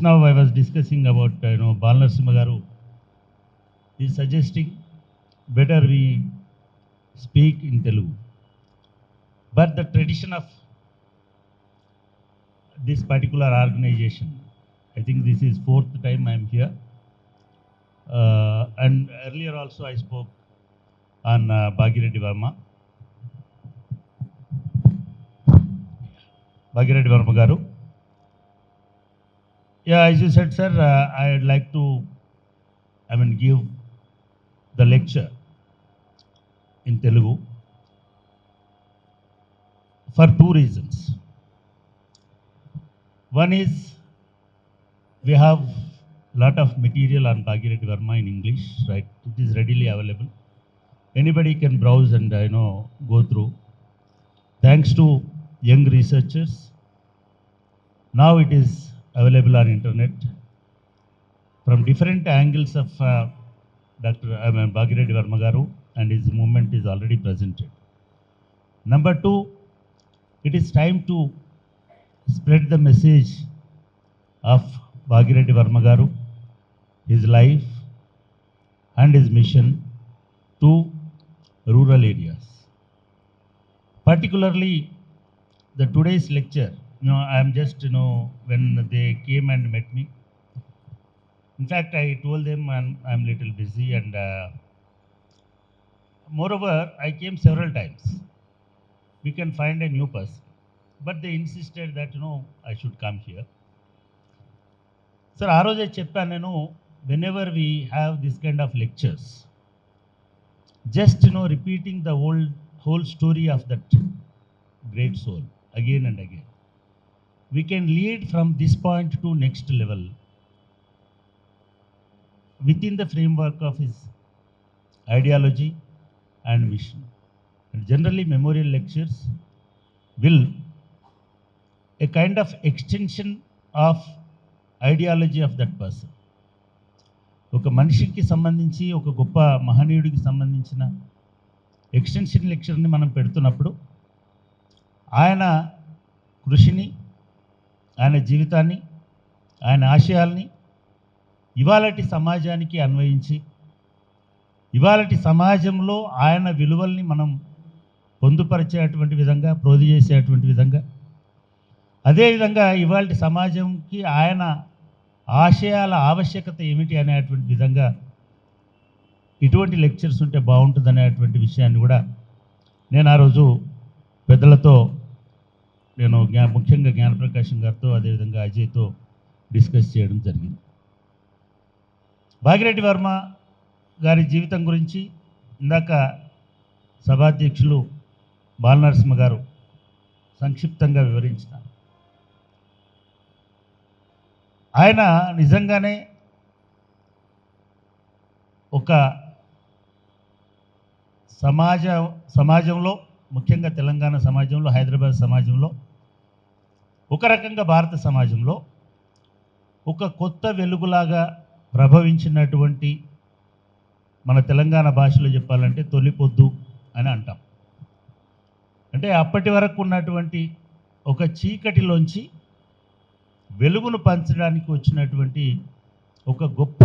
Just now I was discussing about Bal Narasimha Garu is suggesting better we speak in Telugu. But the tradition of this particular organization, I think this is fourth time I am here. And earlier also I spoke on Bhagireddy Verma. Bhagireddy Verma Garu. Yeah, as you said, sir, I would like to, give the lecture in Telugu for two reasons. One is we have lot of material on Bhagireddy Verma in English, right? It is readily available. Anybody can browse and go through. Thanks to young researchers, now it is available on internet from different angles of Bhagireddy Verma Garu, and his movement is already presented. Number two, it is time to spread the message of Bhagireddy Verma Garu, his life and his mission to rural areas. Particularly the today's lecture, I am just, when they came and met me, in fact, I told them I'm little busy, and moreover, I came several times. We can find a new person, but they insisted that, I should come here. Sir, ఆ రోజే చెప్పాను నేను, whenever we have this kind of lectures, just, repeating the whole story of that great soul again and again. We can lead from this point to next level within the framework of his ideology and mission. And generally, memorial lectures will a kind of extension of ideology of that person. ఒక మనిషికి సంబంధించి, ఒక గొప్ప మహనీయుడికి సంబంధించిన extension లెక్చర్ని మనం పెడుతున్నప్పుడు ఆయన కృషిని, ఆయన జీవితాన్ని, ఆయన ఆశయాల్ని ఇవాళటి సమాజానికి అన్వయించి, ఇవాళటి సమాజంలో ఆయన విలువల్ని మనం పొందుపరిచేటువంటి విధంగా, ప్రోధి చేసేటువంటి విధంగా, అదేవిధంగా ఇవాళటి సమాజంకి ఆయన ఆశయాల ఆవశ్యకత ఏమిటి అనేటువంటి విధంగా ఇటువంటి లెక్చర్స్ ఉంటే బాగుంటుంది అనేటువంటి విషయాన్ని కూడా నేను ఆ రోజు పెద్దలతో, నేను ముఖ్యంగా జ్ఞానప్రకాశం గారితో, అదేవిధంగా అజయ్తో డిస్కస్ చేయడం జరిగింది. భాగిరెడ్డి వర్మ గారి జీవితం గురించి ఇందాక సభాధ్యక్షులు బాల్ నరసింహ గారు సంక్షిప్తంగా వివరించినారు. ఆయన నిజంగానే ఒక సమాజంలో, ముఖ్యంగా తెలంగాణ సమాజంలో, హైదరాబాద్ సమాజంలో, ఒక రకంగా భారత సమాజంలో ఒక కొత్త వెలుగులాగా ప్రభవించినటువంటి, మన తెలంగాణ భాషలో చెప్పాలంటే తొలిపొద్దు అని అంటాం. అంటే అప్పటి వరకు ఉన్నటువంటి ఒక చీకటిలోంచి వెలుగును పంచడానికి వచ్చినటువంటి ఒక గొప్ప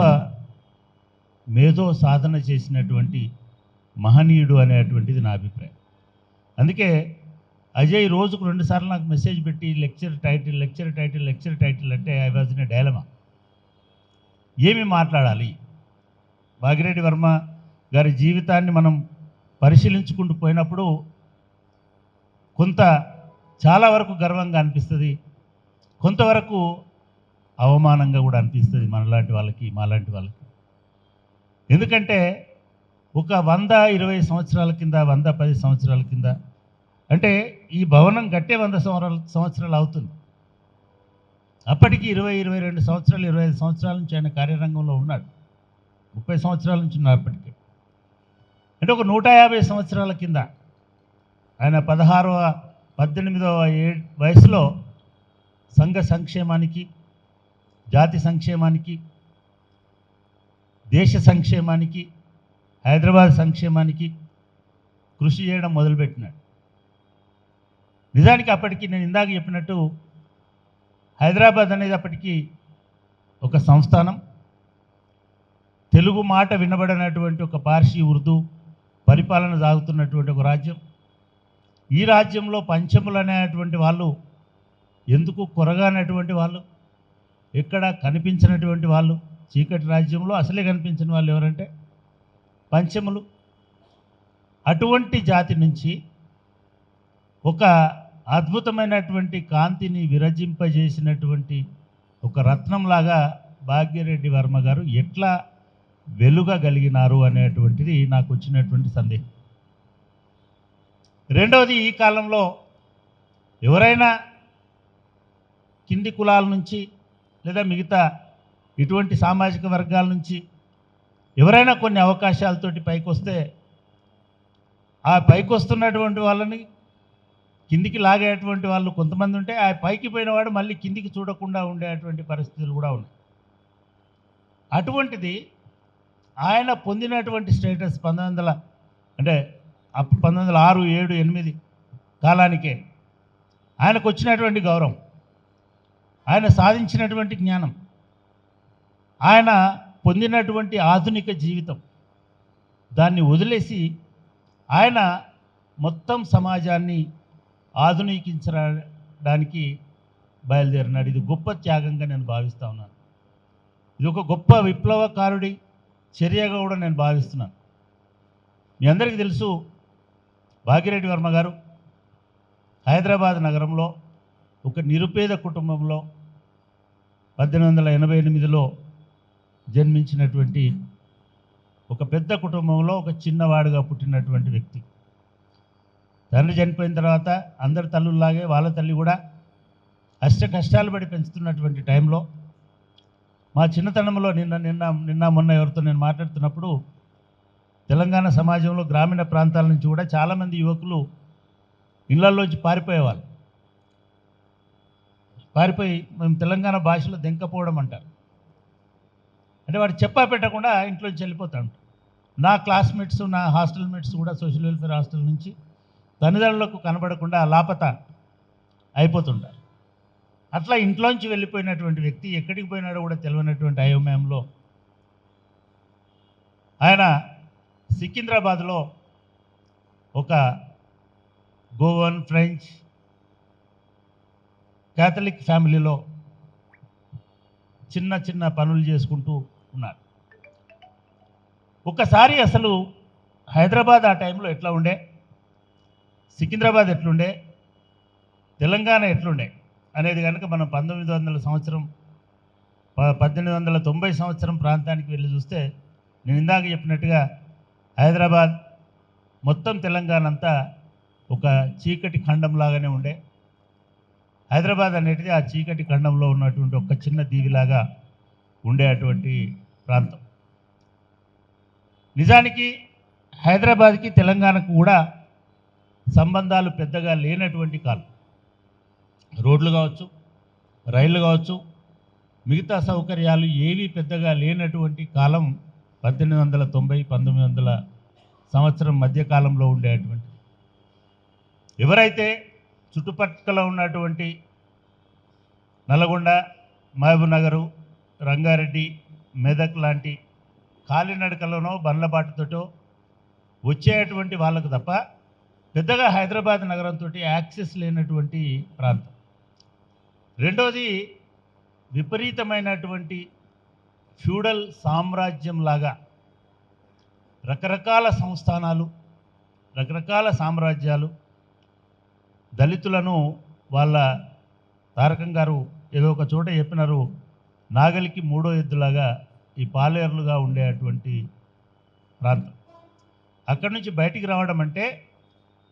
మేధో సాధన చేసినటువంటి మహనీయుడు అనేటువంటిది నా అభిప్రాయం. అందుకే అజయ్ రోజుకు 2 సార్లు నాకు మెసేజ్ పెట్టి లెక్చర్ టైటిల్ అంటే I was in a dilemma. ఏమి మాట్లాడాలి? భాగిరెడ్డి వర్మ గారి జీవితాన్ని మనం పరిశీలించుకుంటూ పోయినప్పుడు చాలా వరకు గర్వంగా అనిపిస్తుంది, కొంతవరకు అవమానంగా కూడా అనిపిస్తుంది మనలాంటి వాళ్ళకి, మాలాంటి వాళ్ళకి. ఎందుకంటే ఒక 120 సంవత్సరాల కింద, 110 సంవత్సరాల కింద, అంటే ఈ భవనం కట్టే 100 సంవత్సరాలు అవుతుంది. అప్పటికి 22 సంవత్సరాలు, 25 సంవత్సరాల నుంచి ఆయన కార్యరంగంలో ఉన్నాడు. 30 సంవత్సరాల నుంచి ఉన్నారు అప్పటికి. అంటే ఒక 150 సంవత్సరాల కింద ఆయన 18వ వయసులో సంఘ సంక్షేమానికి, జాతి సంక్షేమానికి, దేశ సంక్షేమానికి, హైదరాబాద్ సంక్షేమానికి కృషి చేయడం మొదలుపెట్టినాడు. నిజానికి అప్పటికి నేను ఇందాక చెప్పినట్టు హైదరాబాద్ అనేది అప్పటికి ఒక సంస్థానం, తెలుగు మాట వినబడినటువంటి ఒక పార్సీ ఉర్దూ పరిపాలన సాగుతున్నటువంటి ఒక రాజ్యం. ఈ రాజ్యంలో పంచములు అనేటువంటి వాళ్ళు ఎందుకు కొరగానటువంటి వాళ్ళు, ఎక్కడ కనిపించినటువంటి వాళ్ళు, చీకటి రాజ్యంలో అసలే కనిపించిన వాళ్ళు ఎవరంటే పంచములు. అటువంటి జాతి నుంచి ఒక అద్భుతమైనటువంటి కాంతిని విరజింపజేసినటువంటి ఒక రత్నంలాగా భాగ్యరెడ్డి వర్మ గారు ఎట్లా వెలుగగలిగినారు అనేటువంటిది నాకు వచ్చినటువంటి సందేహం. రెండవది, ఈ కాలంలో ఎవరైనా కింది కులాల నుంచి లేదా మిగతా ఇటువంటి సామాజిక వర్గాల నుంచి ఎవరైనా కొన్ని అవకాశాలతోటి పైకి వస్తే ఆ పైకి వస్తున్నటువంటి వాళ్ళని కిందికి లాగేటువంటి వాళ్ళు కొంతమంది ఉంటే, ఆ పైకి పోయినవాడు మళ్ళీ కిందికి చూడకుండా ఉండేటువంటి పరిస్థితులు కూడా ఉన్నాయి. అటువంటిది ఆయన పొందినటువంటి స్టేటస్ 1906, 7, 8 కాలానికే ఆయనకు వచ్చినటువంటి గౌరవం, ఆయన సాధించినటువంటి జ్ఞానం, ఆయన పొందినటువంటి ఆధునిక జీవితం, దాన్ని వదిలేసి ఆయన మొత్తం సమాజాన్ని ఆధునికించడానికి బయలుదేరినాడు. ఇది గొప్ప త్యాగంగా నేను భావిస్తూ ఉన్నాను. ఇది ఒక గొప్ప విప్లవకారుడి చర్యగా కూడా నేను భావిస్తున్నాను. మీ అందరికీ తెలుసు, భాగ్యరెడ్డి వర్మ గారు హైదరాబాద్ నగరంలో ఒక నిరుపేద కుటుంబంలో 1888లో జన్మించినటువంటి ఒక పెద్ద కుటుంబంలో ఒక చిన్నవాడుగా పుట్టినటువంటి వ్యక్తి. తండ్రి చనిపోయిన తర్వాత అందరి తల్లుల్లాగే వాళ్ళ తల్లి కూడా అష్ట కష్టాలు పడి పెంచుతున్నటువంటి టైంలో, మా చిన్నతనంలో నిన్న మొన్న ఎవరితో నేను మాట్లాడుతున్నప్పుడు, తెలంగాణ సమాజంలో గ్రామీణ ప్రాంతాల నుంచి కూడా చాలామంది యువకులు ఇళ్లలోంచి పారిపోయేవాళ్ళు. పారిపోయి మేము తెలంగాణ భాషలో దెంకపోవడం అంటారు. అంటే వాడు చెప్పా పెట్టకుండా ఇంట్లోంచి వెళ్ళిపోతూ ఉంటారు. నా క్లాస్మేట్స్, నా హాస్టల్ మేట్స్ కూడా సోషల్ వెల్ఫేర్ హాస్టల్ నుంచి తల్లిదండ్రులకు కనబడకుండా లాపతా అయిపోతుంటారు. అట్లా ఇంట్లోంచి వెళ్ళిపోయినటువంటి వ్యక్తి ఎక్కడికి పోయినాడో కూడా తెలియనటువంటి అయోమయంలో ఆయన సికింద్రాబాద్లో ఒక గోవన్, ఫ్రెంచ్, క్యాథలిక్ ఫ్యామిలీలో చిన్న చిన్న పనులు చేసుకుంటూ ఉన్నారు. ఒకసారి అసలు హైదరాబాద్ ఆ టైంలో ఎట్లా ఉండే, సికింద్రాబాద్ ఎట్లుండే, తెలంగాణ ఎట్లుండే అనేది కనుక మనం 1890 సంవత్సరం ప్రాంతానికి వెళ్ళి చూస్తే, నేను ఇందాక చెప్పినట్టుగా హైదరాబాద్ మొత్తం తెలంగాణ అంతా ఒక చీకటి ఖండంలాగానే ఉండే. హైదరాబాద్ అనేటిది ఆ చీకటి ఖండంలో ఉన్నటువంటి ఒక చిన్న దీవిలాగా ఉండే అటువంటి ప్రాంతం. నిజానికి హైదరాబాద్కి తెలంగాణకు కూడా సంబంధాలు పెద్దగా లేనటువంటి కాలం. రోడ్లు కావచ్చు, రైళ్ళు కావచ్చు, మిగతా సౌకర్యాలు ఏవి పెద్దగా లేనటువంటి కాలం 1890, 1900 సంవత్సరం మధ్యకాలంలో ఉండేటువంటి. ఎవరైతే చుట్టుపక్కల ఉన్నటువంటి నల్గొండ, మహబూబ్నగరు, రంగారెడ్డి, మెదక్ లాంటి కాలినడకలోనో బండ్లబాటుతోటో వచ్చేటువంటి వాళ్ళకు తప్ప పెద్దగా హైదరాబాద్ నగరంతో యాక్సెస్ లేనటువంటి ప్రాంతం. రెండోది, విపరీతమైనటువంటి ఫ్యూడల్ సామ్రాజ్యంలాగా రకరకాల సంస్థానాలు, రకరకాల సామ్రాజ్యాలు దళితులను వాళ్ళ తారకం గారు ఏదో ఒక చోట చెప్పినారు, నాగలికి మూడో ఎద్దులాగా ఈ పాలేరులుగా ఉండేటువంటి ప్రాంతం. అక్కడి నుంచి బయటికి రావడం అంటే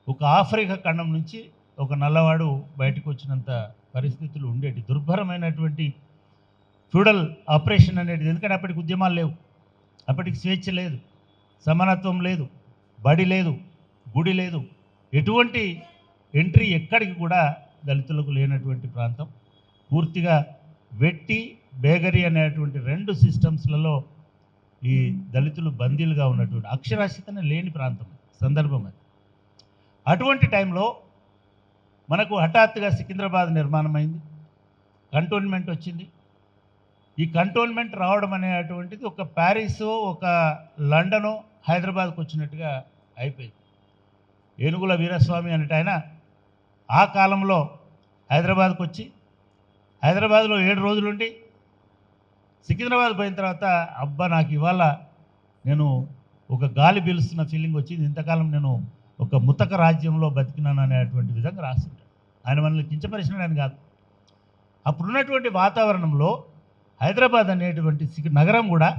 ఒక ఆఫ్రికా ఖండం నుంచి ఒక నల్లవాడు బయటకు వచ్చినంత పరిస్థితులు ఉండేటి. దుర్భరమైనటువంటి ఫ్యూడల్ ఆపరేషన్ అనేది. ఎందుకంటే అప్పటికి ఉద్యమాలు లేవు, అప్పటికి స్వేచ్ఛ లేదు, సమానత్వం లేదు, బడి లేదు, గుడి లేదు, ఎటువంటి ఎంట్రీ ఎక్కడికి కూడా దళితులకు లేనటువంటి ప్రాంతం. పూర్తిగా వెట్టి, బేగరీ అనేటువంటి 2 సిస్టమ్స్లలో ఈ దళితులు బందీలుగా ఉన్నటువంటి, అక్షరాస్యతనే లేని ప్రాంతం, సందర్భం అది. అటువంటి టైంలో మనకు హఠాత్తుగా సికింద్రాబాద్ నిర్మాణం అయింది, కంటోన్మెంట్ వచ్చింది. ఈ కంటోన్మెంట్ రావడం అనేటువంటిది ఒక ప్యారిస్, ఒక లండను, హైదరాబాద్కు వచ్చినట్టుగా అయిపోయింది. ఏనుగుల వీరస్వామి అనేట ఆయన ఆ కాలంలో హైదరాబాద్కు వచ్చి హైదరాబాద్లో 7 రోజులుండి సికింద్రాబాద్ పోయిన తర్వాత అబ్బా నాకు ఇవాళ నేను ఒక గాలి పీలుస్తున్న ఫీలింగ్ వచ్చింది, ఇంతకాలం నేను ఒక ముతక రాజ్యంలో బతికినాను అనేటువంటి విధంగా రాస్తుంటాడు. ఆయన మనల్ని కించపరిచినాడు అని కాదు. అప్పుడున్నటువంటి వాతావరణంలో హైదరాబాద్ అనేటువంటి నగరం కూడా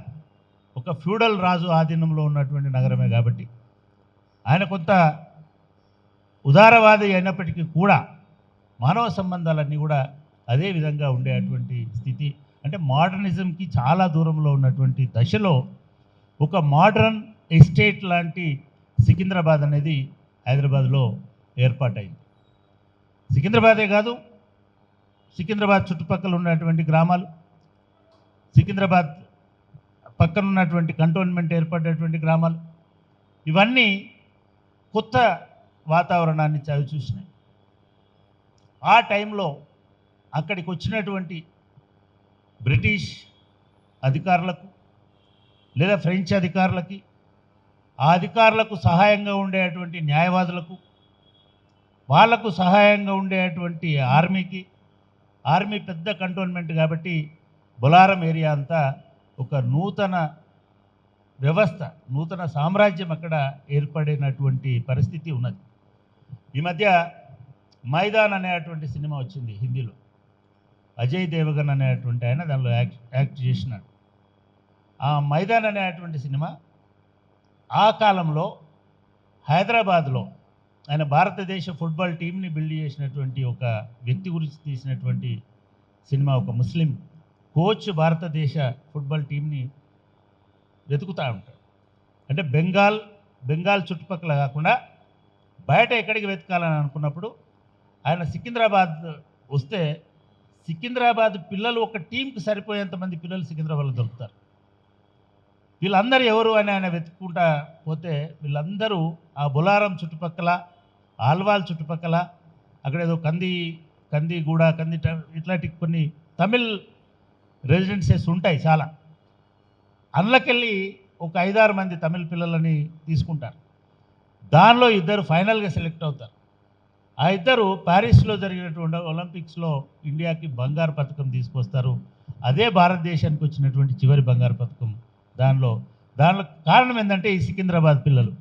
ఒక ఫ్యూడల్ రాజు ఆధీనంలో ఉన్నటువంటి నగరమే కాబట్టి ఆయన కొంత ఉదారవాది అయినప్పటికీ కూడా మానవ సంబంధాలన్నీ కూడా అదే విధంగా ఉండేటువంటి స్థితి. అంటే మోడర్నిజంకి చాలా దూరంలో ఉన్నటువంటి దశలో ఒక మోడర్న్ ఎస్టేట్ లాంటి సికింద్రాబాద్ అనేది హైదరాబాద్లో ఏర్పాటైంది. సికింద్రాబాదే కాదు, సికింద్రాబాద్ చుట్టుపక్కల ఉన్నటువంటి గ్రామాలు, సికింద్రాబాద్ పక్కన ఉన్నటువంటి కంటోన్మెంట్ ఏర్పడేటువంటి గ్రామాలు, ఇవన్నీ కొత్త వాతావరణాన్ని చవి చూసినాయి. ఆ టైంలో అక్కడికి వచ్చినటువంటి బ్రిటిష్ అధికారులకు లేదా ఫ్రెంచ్ అధికారులకి, ఆ అధికారులకు సహాయంగా ఉండేటువంటి న్యాయవాదులకు, వాళ్లకు సహాయంగా ఉండేటువంటి ఆర్మీకి, ఆర్మీ పెద్ద కంటోన్మెంట్ కాబట్టి బొలారం ఏరియా అంతా ఒక నూతన వ్యవస్థ, నూతన సామ్రాజ్యం అక్కడ ఏర్పడినటువంటి పరిస్థితి ఉన్నది. ఈ మధ్య మైదాన్ అనేటువంటి సినిమా వచ్చింది హిందీలో. అజయ్ దేవగన్ అనేటువంటి ఆయన దానిలో యాక్ట్ చేసినాడు. ఆ మైదాన్ అనేటువంటి సినిమా ఆ కాలంలో హైదరాబాద్లో ఆయన భారతదేశ ఫుట్బాల్ టీంని బిల్డ్ చేసినటువంటి ఒక వ్యక్తి గురించి తీసినటువంటి సినిమా. ఒక ముస్లిం కోచ్ భారతదేశ ఫుట్బాల్ టీంని వెతుకుతూ ఉంటాడు. అంటే బెంగాల్ చుట్టుపక్కల కాకుండా బయట ఎక్కడికి వెతకాలని అనుకున్నప్పుడు ఆయన సికింద్రాబాద్ వస్తే సికింద్రాబాద్ పిల్లలు ఒక టీంకి సరిపోయేంతమంది పిల్లలు సికింద్రాబాద్లో దొరుకుతారు. వీళ్ళందరూ ఎవరు అని ఆయన వెతుక్కుంటా పోతే వీళ్ళందరూ ఆ బొలారం చుట్టుపక్కల, ఆల్వాల్ చుట్టుపక్కల, అక్కడ ఏదో కందిగూడ ఇట్లాంటి కొన్ని తమిళ్ రెసిడెన్సీస్ ఉంటాయి చాలా. అందులోకెళ్ళి ఒక 5-6 మంది తమిళ పిల్లలని తీసుకుంటారు. దానిలో 2 ఫైనల్గా సెలెక్ట్ అవుతారు. ఆ 2 ప్యారిస్లో జరిగినటువంటి ఒలింపిక్స్లో ఇండియాకి బంగారు పథకం తీసుకొస్తారు. అదే భారతదేశానికి వచ్చినటువంటి చివరి బంగారు పథకం. దానిలో కారణం ఏంటంటే ఈ సికింద్రాబాద్ పిల్లలు.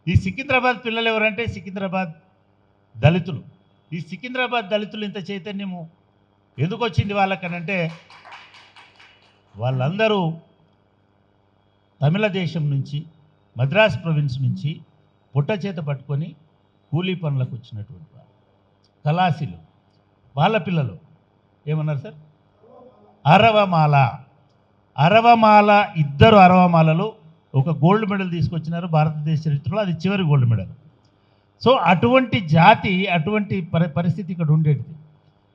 ఈ సికింద్రాబాద్ పిల్లలు ఎవరంటే సికింద్రాబాద్ దళితులు. ఈ సికింద్రాబాద్ దళితులు ఇంత చైతన్యము ఎందుకు వచ్చింది వాళ్ళకనంటే వాళ్ళందరూ తమిళ దేశం నుంచి, మద్రాస్ ప్రొవిన్స్ నుంచి పుట్ట చేత పట్టుకొని కూలీ పనులకు వచ్చినటువంటి వాళ్ళు, కళాశీలు. వాళ్ళ పిల్లలు ఏమన్నారు సార్? అరవమాల 2 అరవమాలలు ఒక గోల్డ్ మెడల్ తీసుకొచ్చినారు భారతదేశ చరిత్రలో. అది చివరి గోల్డ్ మెడల్. సో అటువంటి జాతి, అటువంటి పరిస్థితి ఇక్కడ ఉండేది.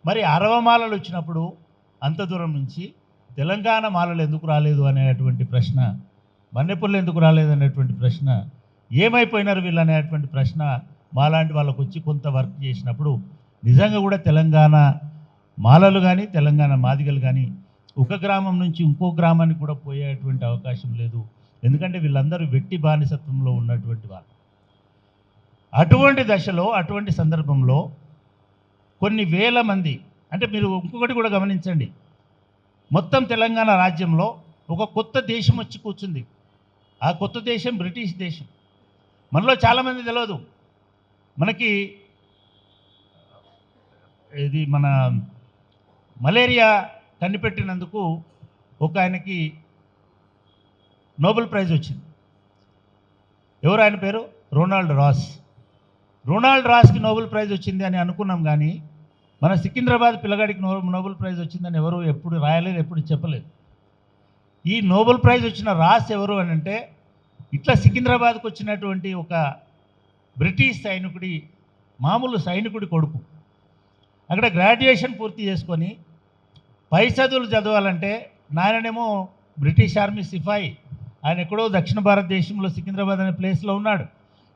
మరి అరవమాలలు వచ్చినప్పుడు అంత దూరం నుంచి తెలంగాణ మాలలు ఎందుకు రాలేదు అనేటువంటి ప్రశ్న, మన్నెపల్లి ఎందుకు రాలేదు అనేటువంటి ప్రశ్న, ఏమైపోయినారు వీళ్ళు అనేటువంటి ప్రశ్న మాలాంటి వాళ్ళకు వచ్చి కొంత వర్క్ చేసినప్పుడు నిజంగా కూడా తెలంగాణ మాలలు కానీ, తెలంగాణ మాదిగలు కానీ ఒక గ్రామం నుంచి ఇంకో గ్రామానికి కూడా పోయేటువంటి అవకాశం లేదు. ఎందుకంటే వీళ్ళందరూ వెట్టి బానిసత్వంలో ఉన్నటువంటి వాళ్ళు. అటువంటి దశలో, అటువంటి సందర్భంలో కొన్ని వేల మంది, అంటే మీరు ఇంకొకటి కూడా గమనించండి, మొత్తం తెలంగాణ రాజ్యంలో ఒక కొత్త దేశం వచ్చి కూర్చుంది. ఆ కొత్త దేశం బ్రిటిష్ దేశం. మనలో చాలామంది తెలియదు. మనకి ఇది మన మలేరియా కనిపెట్టినందుకు ఒక ఆయనకి నోబెల్ ప్రైజ్ వచ్చింది. ఎవరు ఆయన పేరు? రొనాల్డ్ రాస్కి నోబెల్ ప్రైజ్ వచ్చింది అని అనుకున్నాం. కానీ మన సికింద్రాబాద్ పిల్లగాడికి నోబెల్ ప్రైజ్ వచ్చిందని ఎవరు ఎప్పుడు రాయలేదు, ఎప్పుడు చెప్పలేదు. ఈ నోబెల్ ప్రైజ్ వచ్చిన రాస్ ఎవరు అని అంటే ఇట్లా సికింద్రాబాద్కు వచ్చినటువంటి ఒక బ్రిటిష్ సైనికుడి, మామూలు సైనికుడి కొడుకు. అక్కడ గ్రాడ్యుయేషన్ పూర్తి చేసుకొని పై చదువులు చదవాలంటే నాయననేమో బ్రిటిష్ ఆర్మీ సిపాయి, ఆయన ఎక్కడో దక్షిణ భారతదేశంలో సికింద్రాబాద్ అనే ప్లేస్లో ఉన్నాడు.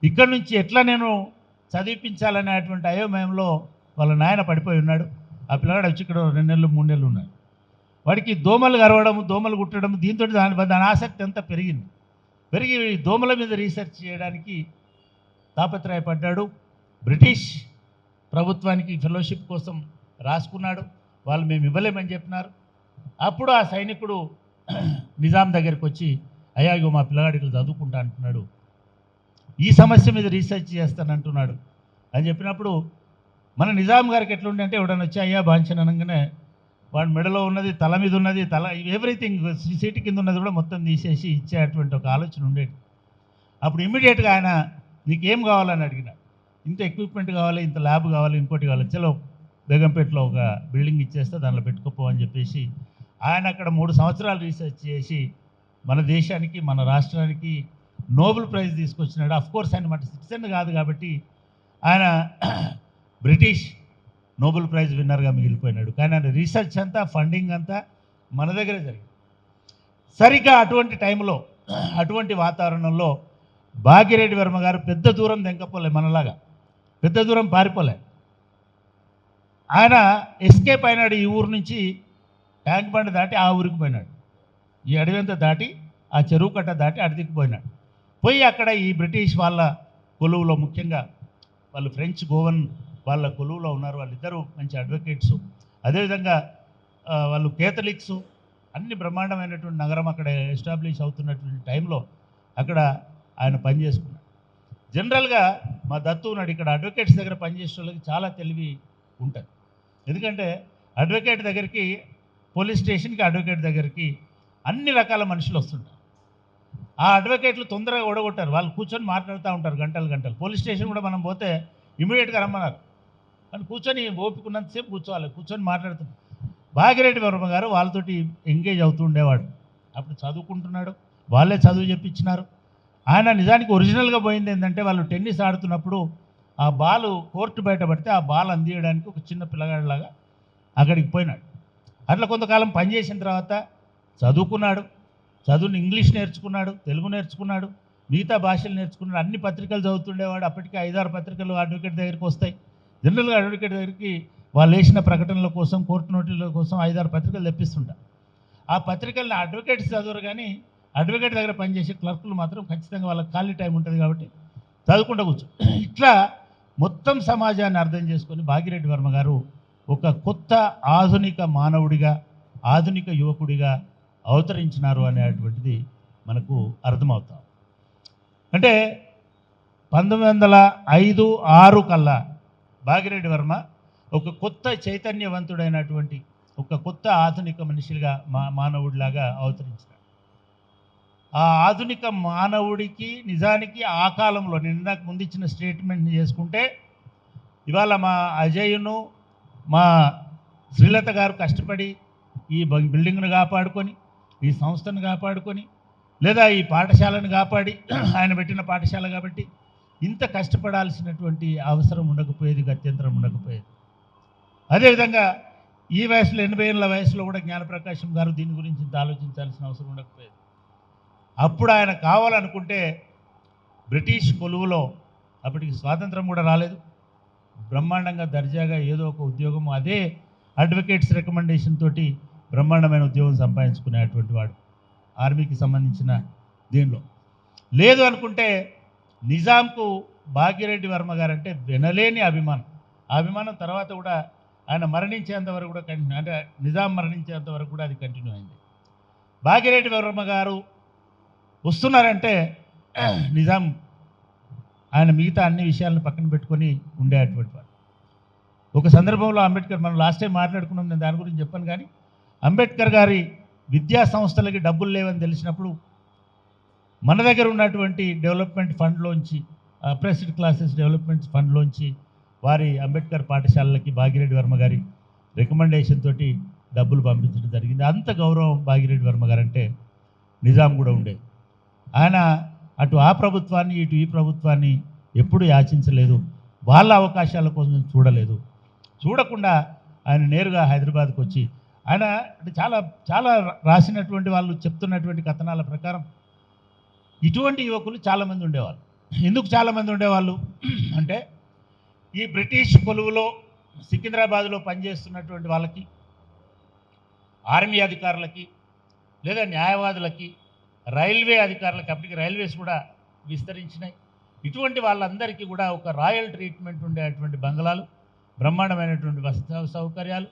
ఇక్కడ నుంచి ఎట్లా నేను చదివించాలనేటువంటి అయోమయంలో వాళ్ళ నాయన పడిపోయి ఉన్నాడు. ఆ పిల్లగాడు వచ్చి ఇక్కడ 2 నెలలు 3 నెలలు ఉన్నాడు. వాడికి దోమలు కరవడం, దోమలు కుట్టడం, దీంతో దాని ఆసక్తి అంతా పెరిగి దోమల మీద రీసెర్చ్ చేయడానికి తాపత్రయపడ్డాడు. బ్రిటిష్ ప్రభుత్వానికి ఫెలోషిప్ కోసం రాసుకున్నాడు. వాళ్ళు మేము ఇవ్వలేమని చెప్పినారు. అప్పుడు ఆ సైనికుడు నిజాం దగ్గరికి వచ్చి, అయ్యా ఇగో మా పిల్లగాడికి చదువుకుంటా అంటున్నాడు, ఈ సమస్య మీద రీసెర్చ్ చేస్తానంటున్నాడు అని చెప్పినప్పుడు మన నిజాం గారికి ఎట్లుండే అంటే, ఎవడన్నా వచ్చి అయ్యా బాంచన్ అనగానే వాడి మెడలో ఉన్నది, తల మీద ఉన్నది, ఎవ్రీథింగ్ సీటు కింద ఉన్నది కూడా మొత్తం తీసేసి ఇచ్చేటువంటి ఒక ఆలోచన ఉండేది. అప్పుడు ఇమ్మీడియట్గా ఆయన నీకేం కావాలని అడిగినాడు. ఇంత ఎక్విప్మెంట్ కావాలి, ఇంత ల్యాబ్ కావాలి, ఇంకోటి కావాలి, చలో బేగంపేటలో ఒక బిల్డింగ్ ఇచ్చేస్తే దానిలో పెట్టుకోపో అని చెప్పేసి ఆయన అక్కడ 3 సంవత్సరాలు రీసెర్చ్ చేసి మన దేశానికి, మన రాష్ట్రానికి నోబెల్ ప్రైజ్ తీసుకొచ్చినాడు. అఫ్కోర్స్ ఆయన మన సిటిజన్ కాదు కాబట్టి ఆయన బ్రిటిష్ నోబెల్ ప్రైజ్ విన్నర్గా మిగిలిపోయినాడు. కానీ ఆయన రీసెర్చ్ అంతా, ఫండింగ్ అంతా మన దగ్గరే జరిగింది. సరిగ్గా అటువంటి టైంలో, అటువంటి వాతావరణంలో భాగ్యరెడ్డి వర్మ గారు పెద్ద దూరం దెంకపోలే, మనలాగా పెద్ద దూరం పారిపోలే. ఆయన ఎస్కేప్ అయినాడు. ఈ ఊరు నుంచి ట్యాంక్ బండ్ దాటి ఆ ఊరికి పోయినాడు. ఈ అడవంతా దాటి ఆ చెరువు కట్ట దాటి అడిదికి పోయినాడు. పోయి అక్కడ ఈ బ్రిటిష్ వాళ్ళ కొలువులో, ముఖ్యంగా వాళ్ళు ఫ్రెంచ్ గోవన్ వాళ్ళ కొలువులో ఉన్నారు. వాళ్ళిద్దరూ మంచి అడ్వకేట్సు. అదేవిధంగా వాళ్ళు కేథలిక్సు. అన్ని బ్రహ్మాండమైనటువంటి నగరం అక్కడ ఎస్టాబ్లిష్ అవుతున్నటువంటి టైంలో అక్కడ ఆయన పనిచేసుకున్నాడు. జనరల్గా మా దత్తు ఉన్నాడు, ఇక్కడ అడ్వకేట్స్ దగ్గర పనిచేసే వాళ్ళకి చాలా తెలివి ఉంటుంది. ఎందుకంటే అడ్వకేట్ దగ్గరికి, పోలీస్ స్టేషన్కి అడ్వకేట్ దగ్గరికి అన్ని రకాల మనుషులు వస్తుంటారు. ఆ అడ్వకేట్లు తొందరగా ఓడగొట్టారు. వాళ్ళు కూర్చొని మాట్లాడుతూ ఉంటారు గంటలు. పోలీస్ స్టేషన్ కూడా మనం పోతే ఇమీడియట్గా రమ్మన్నారు. కానీ కూర్చొని ఓపికన్నంతసేపు కూర్చోవాలి, కూర్చొని మాట్లాడుతున్నారు. భాగ్యరెడ్డి వర్మ గారు వాళ్ళతోటి ఎంగేజ్ అవుతూ ఉండేవాడు. అప్పుడు చదువుకుంటున్నాడు, వాళ్ళే చదువు చెప్పించినారు. ఆయన నిజానికి ఒరిజినల్గా పోయింది ఏంటంటే, వాళ్ళు టెన్నిస్ ఆడుతున్నప్పుడు ఆ బాలు కోర్టు బయట పడితే ఆ బాల్ అందియడానికి ఒక చిన్న పిల్లగాడిలాగా అక్కడికి పోయినాడు. అట్లా కొంతకాలం పనిచేసిన తర్వాత చదువుకున్నాడు. చదువుని ఇంగ్లీష్ నేర్చుకున్నాడు, తెలుగు నేర్చుకున్నాడు, మిగతా భాషలు నేర్చుకున్నాడు. అన్ని పత్రికలు చదువుతుండేవాడు. అప్పటికి 5-6 పత్రికలు అడ్వకేట్ దగ్గరికి వస్తాయి. జనరల్గా అడ్వకేట్ దగ్గరికి వాళ్ళు వేసిన ప్రకటనల కోసం, కోర్టు నోటీసుల కోసం 5-6 పత్రికలు తెప్పిస్తుంటారు. ఆ పత్రికలను అడ్వకేట్స్ చదవరు, కానీ అడ్వకేట్ దగ్గర పనిచేసే క్లర్కులు మాత్రం ఖచ్చితంగా వాళ్ళకి ఖాళీ టైం ఉంటుంది కాబట్టి చదువుకుంటూ కూర్చో. ఇట్లా మొత్తం సమాజాన్ని అర్థం చేసుకొని భాగ్యరెడ్డి వర్మ గారు ఒక కొత్త ఆధునిక మానవుడిగా, ఆధునిక యువకుడిగా అవతరించినారు అనేటువంటిది మనకు అర్థమవుతాం. అంటే 1905-6 కల్లా భాగ్యరెడ్డి వర్మ ఒక కొత్త చైతన్యవంతుడైనటువంటి, ఒక కొత్త ఆధునిక మనిషిగా, మానవుడిలాగా అవతరించినాడు. ఆ ఆధునిక మానవుడికి నిజానికి ఆ కాలంలో, నేను ఇందాక ముందు ఇచ్చిన స్టేట్మెంట్ని చేసుకుంటే, ఇవాళ మా అజయ్ను, మా శ్రీలత గారు కష్టపడి ఈ బిల్డింగ్ను కాపాడుకొని, ఈ సంస్థను కాపాడుకొని, లేదా ఈ పాఠశాలను కాపాడి, ఆయన పెట్టిన పాఠశాల కాబట్టి ఇంత కష్టపడాల్సినటువంటి అవసరం ఉండకపోయేది, గత్యంతరం ఉండకపోయేది. అదేవిధంగా ఈ వయసులో, 80 ఏళ్ళ వయసులో కూడా జ్ఞానప్రకాశం గారు దీని గురించి ఇంత ఆలోచించాల్సిన అవసరం ఉండకపోయేది. అప్పుడు ఆయన కావాలనుకుంటే బ్రిటిష్ కొలువులో, అప్పటికి స్వాతంత్రం కూడా రాలేదు, బ్రహ్మాండంగా దర్జాగా ఏదో ఒక ఉద్యోగం, అదే అడ్వకేట్స్ రికమెండేషన్ తోటి బ్రహ్మాండమైన ఉద్యోగం సంపాదించుకునేటువంటి వాడు, ఆర్మీకి సంబంధించిన దీనిలో. లేదు అనుకుంటే నిజాంకు భాగ్యరెడ్డి వర్మ గారు అంటే వినలేని అభిమానం. ఆ అభిమానం తర్వాత కూడా ఆయన మరణించేంత వరకు కూడా కంటిన్యూ, అంటే నిజాం మరణించేంత వరకు కూడా అది కంటిన్యూ అయింది. భాగ్యరెడ్డి వర్మ గారు వస్తున్నారంటే నిజాం ఆయన మిగతా అన్ని విషయాలను పక్కన పెట్టుకొని ఉండేటువంటి వాడు. ఒక సందర్భంలో అంబేద్కర్, మనం లాస్ట్ టైం మాట్లాడుకున్నాం, నేను దాని గురించి చెప్పాను, కానీ అంబేద్కర్ గారి విద్యా సంస్థలకి డబ్బులు లేవని తెలిసినప్పుడు మన దగ్గర ఉన్నటువంటి డెవలప్మెంట్ ఫండ్లోంచి, అప్రెస్డ్ క్లాసెస్ డెవలప్మెంట్ ఫండ్లోంచి వారి అంబేద్కర్ పాఠశాలలకి భాగ్యరెడ్డి వర్మ గారి రికమెండేషన్ తోటి డబ్బులు పంపించడం జరిగింది. అంత గౌరవం భాగ్యరెడ్డి వర్మ గారు అంటే నిజాం కూడా ఉండేది. ఆయన అటు ఆ ప్రభుత్వాన్ని, ఇటు ఈ ప్రభుత్వాన్ని ఎప్పుడూ యాచించలేదు, వాళ్ళ అవకాశాల కోసం చూడలేదు. చూడకుండా ఆయన నేరుగా హైదరాబాద్కి వచ్చి, ఆయన చాలా చాలా రాసినటువంటి వాళ్ళు చెప్తున్నటువంటి కథనాల ప్రకారం ఇటువంటి యువకులు చాలామంది ఉండేవాళ్ళు. ఎందుకు చాలామంది ఉండేవాళ్ళు అంటే, ఈ బ్రిటిష్ కొలువులో సికింద్రాబాద్లో పనిచేస్తున్నటువంటి వాళ్ళకి ఆర్మీ అధికారులకి లేదా న్యాయవాదులకి, రైల్వే అధికారులకి, అప్పటికి రైల్వేస్ కూడా విస్తరించినాయి. ఇటువంటి వాళ్ళందరికీ కూడా ఒక రాయల్ ట్రీట్మెంట్ ఉండేటువంటి బంగ్లాలు, బ్రహ్మాండమైనటువంటి వసతి సౌకర్యాలు,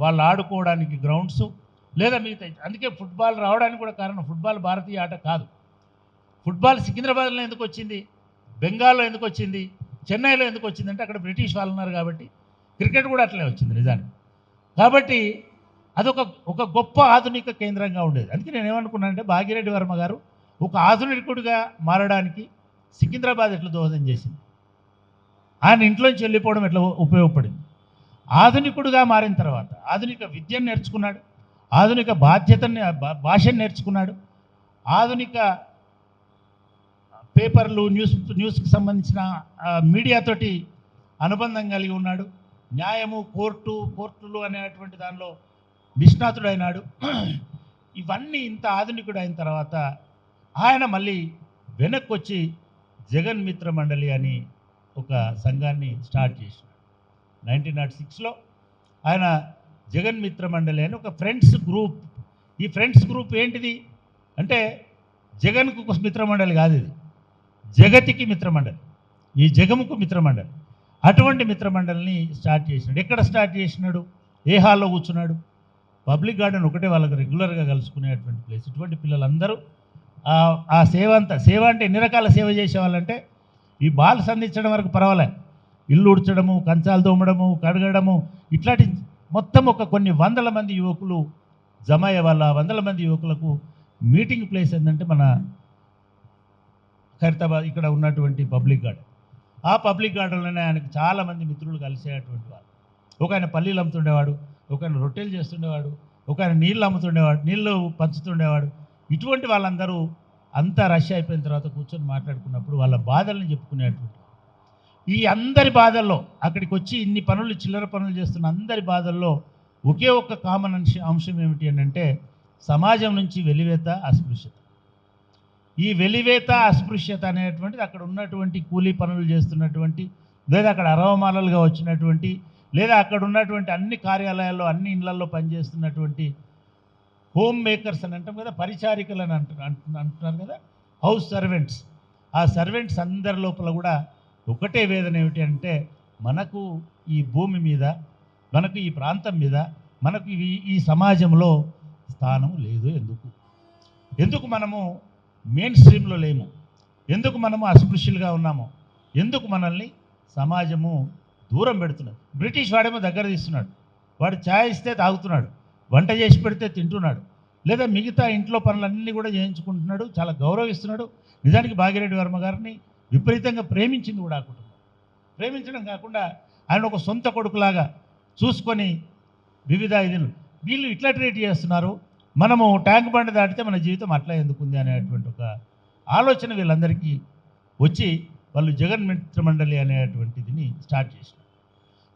వాళ్ళు ఆడుకోవడానికి గ్రౌండ్స్, లేదా మిగతా. అందుకే ఫుట్బాల్ రావడానికి కూడా కారణం, ఫుట్బాల్ భారతీయ ఆట కాదు. ఫుట్బాల్ సికింద్రాబాద్లో ఎందుకు వచ్చింది, బెంగాల్లో ఎందుకు వచ్చింది, చెన్నైలో ఎందుకు వచ్చింది అంటే అక్కడ బ్రిటిష్ వాళ్ళు ఉన్నారు కాబట్టి. క్రికెట్ కూడా అట్లే వచ్చింది నిజానికి. కాబట్టి అదొక గొప్ప ఆధునిక కేంద్రంగా ఉండేది. అందుకే నేను ఏమనుకున్నానంటే భాగ్యరెడ్డి వర్మ గారు ఒక ఆధునికుడిగా మారడానికి సికింద్రాబాద్ ఎట్లా దోహదం చేసింది, ఆయన ఇంట్లోంచి వెళ్ళిపోవడం ఎట్లా ఉపయోగపడింది. ఆధునికుడిగా మారిన తర్వాత ఆధునిక విద్యను నేర్చుకున్నాడు, ఆధునిక బాధ్యతని భాషను నేర్చుకున్నాడు, ఆధునిక పేపర్లు న్యూస్కి సంబంధించిన మీడియాతోటి అనుబంధం కలిగి ఉన్నాడు. న్యాయము, కోర్టులు అనేటువంటి దానిలో నిష్ణాతుడైనాడు. ఇవన్నీ ఇంత ఆధునికుడు అయిన తర్వాత ఆయన మళ్ళీ వెనక్కి వచ్చి జగన్ మిత్ర మండలి అని ఒక సంఘాన్ని స్టార్ట్ చేసినాడు. 1906లో ఆయన జగన్ మిత్ర మండలి అని ఒక ఫ్రెండ్స్ గ్రూప్. ఈ ఫ్రెండ్స్ గ్రూప్ ఏంటిది అంటే జగన్కు ఒక మిత్రమండలి కాదు, ఇది జగతికి మిత్రమండలి, ఈ జగముకు మిత్రమండలి. అటువంటి మిత్రమండలిని స్టార్ట్ చేసినాడు. ఎక్కడ స్టార్ట్ చేసినాడు, ఏ హాల్లో కూర్చున్నాడు? పబ్లిక్ గార్డెన్ ఒకటే వాళ్ళకు రెగ్యులర్గా కలుసుకునేటువంటి ప్లేస్. ఇటువంటి పిల్లలందరూ ఆ సేవ అంటే ఎన్ని రకాల సేవ చేసేవాళ్ళంటే ఈ బాల్ సంధించడం వరకు పర్వాలే, ఇల్లు ఉడ్చడము, కంచాలు తోమడము, కడగడము, ఇట్లాంటి మొత్తం కొన్ని వందల మంది యువకులు జమ అయ్యే వాళ్ళ. వందల మంది యువకులకు మీటింగ్ ప్లేస్ ఏంటంటే మన ఖైరతాబాద్ ఇక్కడ ఉన్నటువంటి పబ్లిక్ గార్డెన్. ఆ పబ్లిక్ గార్డెన్లోనే ఆయనకు చాలామంది మిత్రులు కలిసేటువంటి వాళ్ళు. ఒక ఆయన పల్లీలు అమ్ముతుండేవాడు, ఒక ఆయన రొట్టెలు చేస్తుండేవాడు, ఒక ఆయన నీళ్ళు అమ్ముతుండేవాడు, నీళ్ళు పంచుతుండేవాడు. ఇటువంటి వాళ్ళందరూ అంతా రష్ అయిపోయిన తర్వాత కూర్చొని మాట్లాడుకున్నప్పుడు వాళ్ళ బాధల్ని చెప్పుకునేటువంటి. ఈ అందరి బాధల్లో అక్కడికి వచ్చి ఇన్ని పనులు, చిల్లర పనులు చేస్తున్న అందరి బాధల్లో ఒకే ఒక్క కామన్ అంశం ఏమిటి అని అంటే సమాజం నుంచి వెలివేత, అస్పృశ్యత. ఈ వెలివేత, అస్పృశ్యత అనేటువంటిది అక్కడ ఉన్నటువంటి కూలీ పనులు చేస్తున్నటువంటి, లేదా అక్కడ అరవమాలలుగా వచ్చినటువంటి, లేదా అక్కడ ఉన్నటువంటి అన్ని కార్యాలయాల్లో, అన్ని ఇళ్లలో పనిచేస్తున్నటువంటి హోమ్ మేకర్స్ అని అంటాం కదా, పరిచారికలు అని అంటున్నారు కదా, హౌస్ సర్వెంట్స్. ఆ సర్వెంట్స్ అందరి లోపల కూడా ఒకటే వేదన ఏమిటి అంటే మనకు ఈ భూమి మీద, మనకు ఈ ప్రాంతం మీద, మనకు ఈ సమాజంలో స్థానం లేదు. ఎందుకు మనము మెయిన్ స్ట్రీమ్లో లేము, ఎందుకు మనము అస్పృశ్యులుగా ఉన్నాము, ఎందుకు మనల్ని సమాజము దూరం పెడుతున్నది. బ్రిటిష్ వాడేమో దగ్గర తీస్తున్నాడు, వాడు ఛాయ్ ఇస్తే తాగుతున్నాడు, వంట చేసి పెడితే తింటున్నాడు, లేదా మిగతా ఇంట్లో పనులన్నీ కూడా చేయించుకుంటున్నాడు, చాలా గౌరవిస్తున్నాడు. నిజానికి భాగ్యరెడ్డి వర్మ గారిని విపరీతంగా ప్రేమించింది కూడా ఆ కుటుంబం. ప్రేమించడం కాకుండా ఆయన ఒక సొంత కొడుకులాగా చూసుకొని వివిధ ఇదిలు వీళ్ళు ఇట్లా ట్రీట్ చేస్తున్నారు, మనము ట్యాంక్ బండ్ దాటితే మన జీవితం అట్లా ఎందుకుంది అనేటువంటి ఒక ఆలోచన వీళ్ళందరికీ వచ్చి వాళ్ళు జగన్ మిత్ర మండలి అనేటువంటిదిని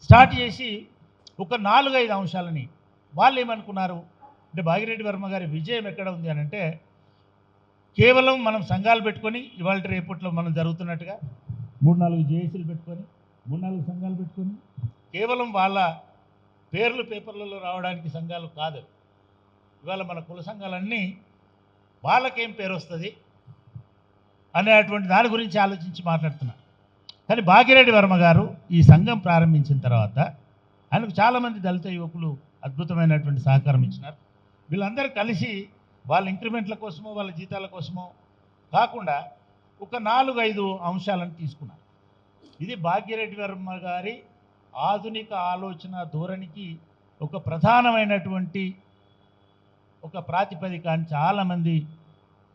స్టార్ట్ చేసి ఒక 4-5 అంశాలని వాళ్ళు ఏమనుకున్నారు అంటే భాగ్యరెడ్డి వర్మ గారి విజయం ఎక్కడ ఉంది అని అంటే కేవలం మనం సంఘాలు పెట్టుకొని ఇవాళ రేపట్లో మనం జరుగుతున్నట్టుగా 3-4 జేఏసీలు పెట్టుకొని 3-4 సంఘాలు పెట్టుకొని కేవలం వాళ్ళ పేర్లు పేపర్లలో రావడానికి సంఘాలు కాదు. ఇవాళ మన కుల సంఘాలన్నీ వాళ్ళకేం పేరు వస్తుంది అనేటువంటి దాని గురించి ఆలోచించి మాట్లాడుతున్నారు. కానీ భాగ్యరెడ్డి వర్మ గారు ఈ సంఘం ప్రారంభించిన తర్వాత ఆయనకు చాలామంది దళిత యువకులు అద్భుతమైనటువంటి సహకారం ఇచ్చినారు. వీళ్ళందరూ కలిసి వాళ్ళ ఇంక్రిమెంట్ల కోసమో వాళ్ళ జీతాల కోసమో కాకుండా ఒక 4-5 అంశాలను తీసుకున్నారు. ఇది భాగ్యరెడ్డి వర్మ గారి ఆధునిక ఆలోచన ధోరణికి ఒక ప్రధానమైనటువంటి ఒక ప్రాతిపదిక అని చాలామంది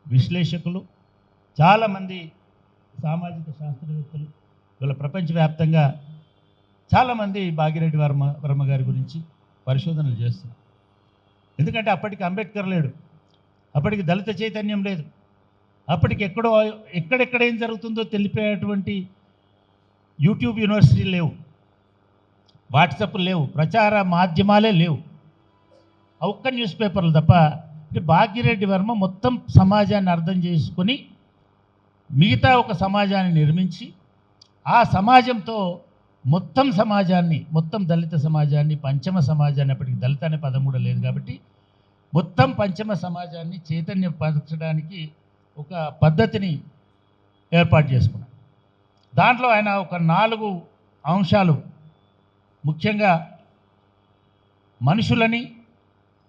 విశ్లేషకులు, చాలామంది సామాజిక శాస్త్రవేత్తలు, వీళ్ళ ప్రపంచవ్యాప్తంగా చాలామంది భాగ్యరెడ్డి వర్మ గారి గురించి పరిశోధనలు చేస్తున్నారు. ఎందుకంటే అప్పటికి అంబేద్కర్ లేడు, అప్పటికి దళిత చైతన్యం లేదు, అప్పటికి ఎక్కడెక్కడ ఏం జరుగుతుందో తెలిపేటువంటి యూట్యూబ్ యూనివర్సిటీలు లేవు, వాట్సాప్ లేవు, ప్రచార మాధ్యమాలే లేవు, ఒక్క న్యూస్ పేపర్లు తప్ప. అంటే భాగ్యరెడ్డి వర్మ మొత్తం సమాజాన్ని అర్థం చేసుకొని మిగతా ఒక సమాజాన్ని నిర్మించి ఆ సమాజంతో మొత్తం సమాజాన్ని, మొత్తం దళిత సమాజాన్ని, పంచమ సమాజాన్ని, అప్పటికి దళిత అనే పదం కూడా లేదు కాబట్టి మొత్తం పంచమ సమాజాన్ని చైతన్యపరచడానికి ఒక పద్ధతిని ఏర్పాటు చేసుకున్నాడు. దాంట్లో ఆయన ఒక 4 అంశాలు ముఖ్యంగా మనుషులని,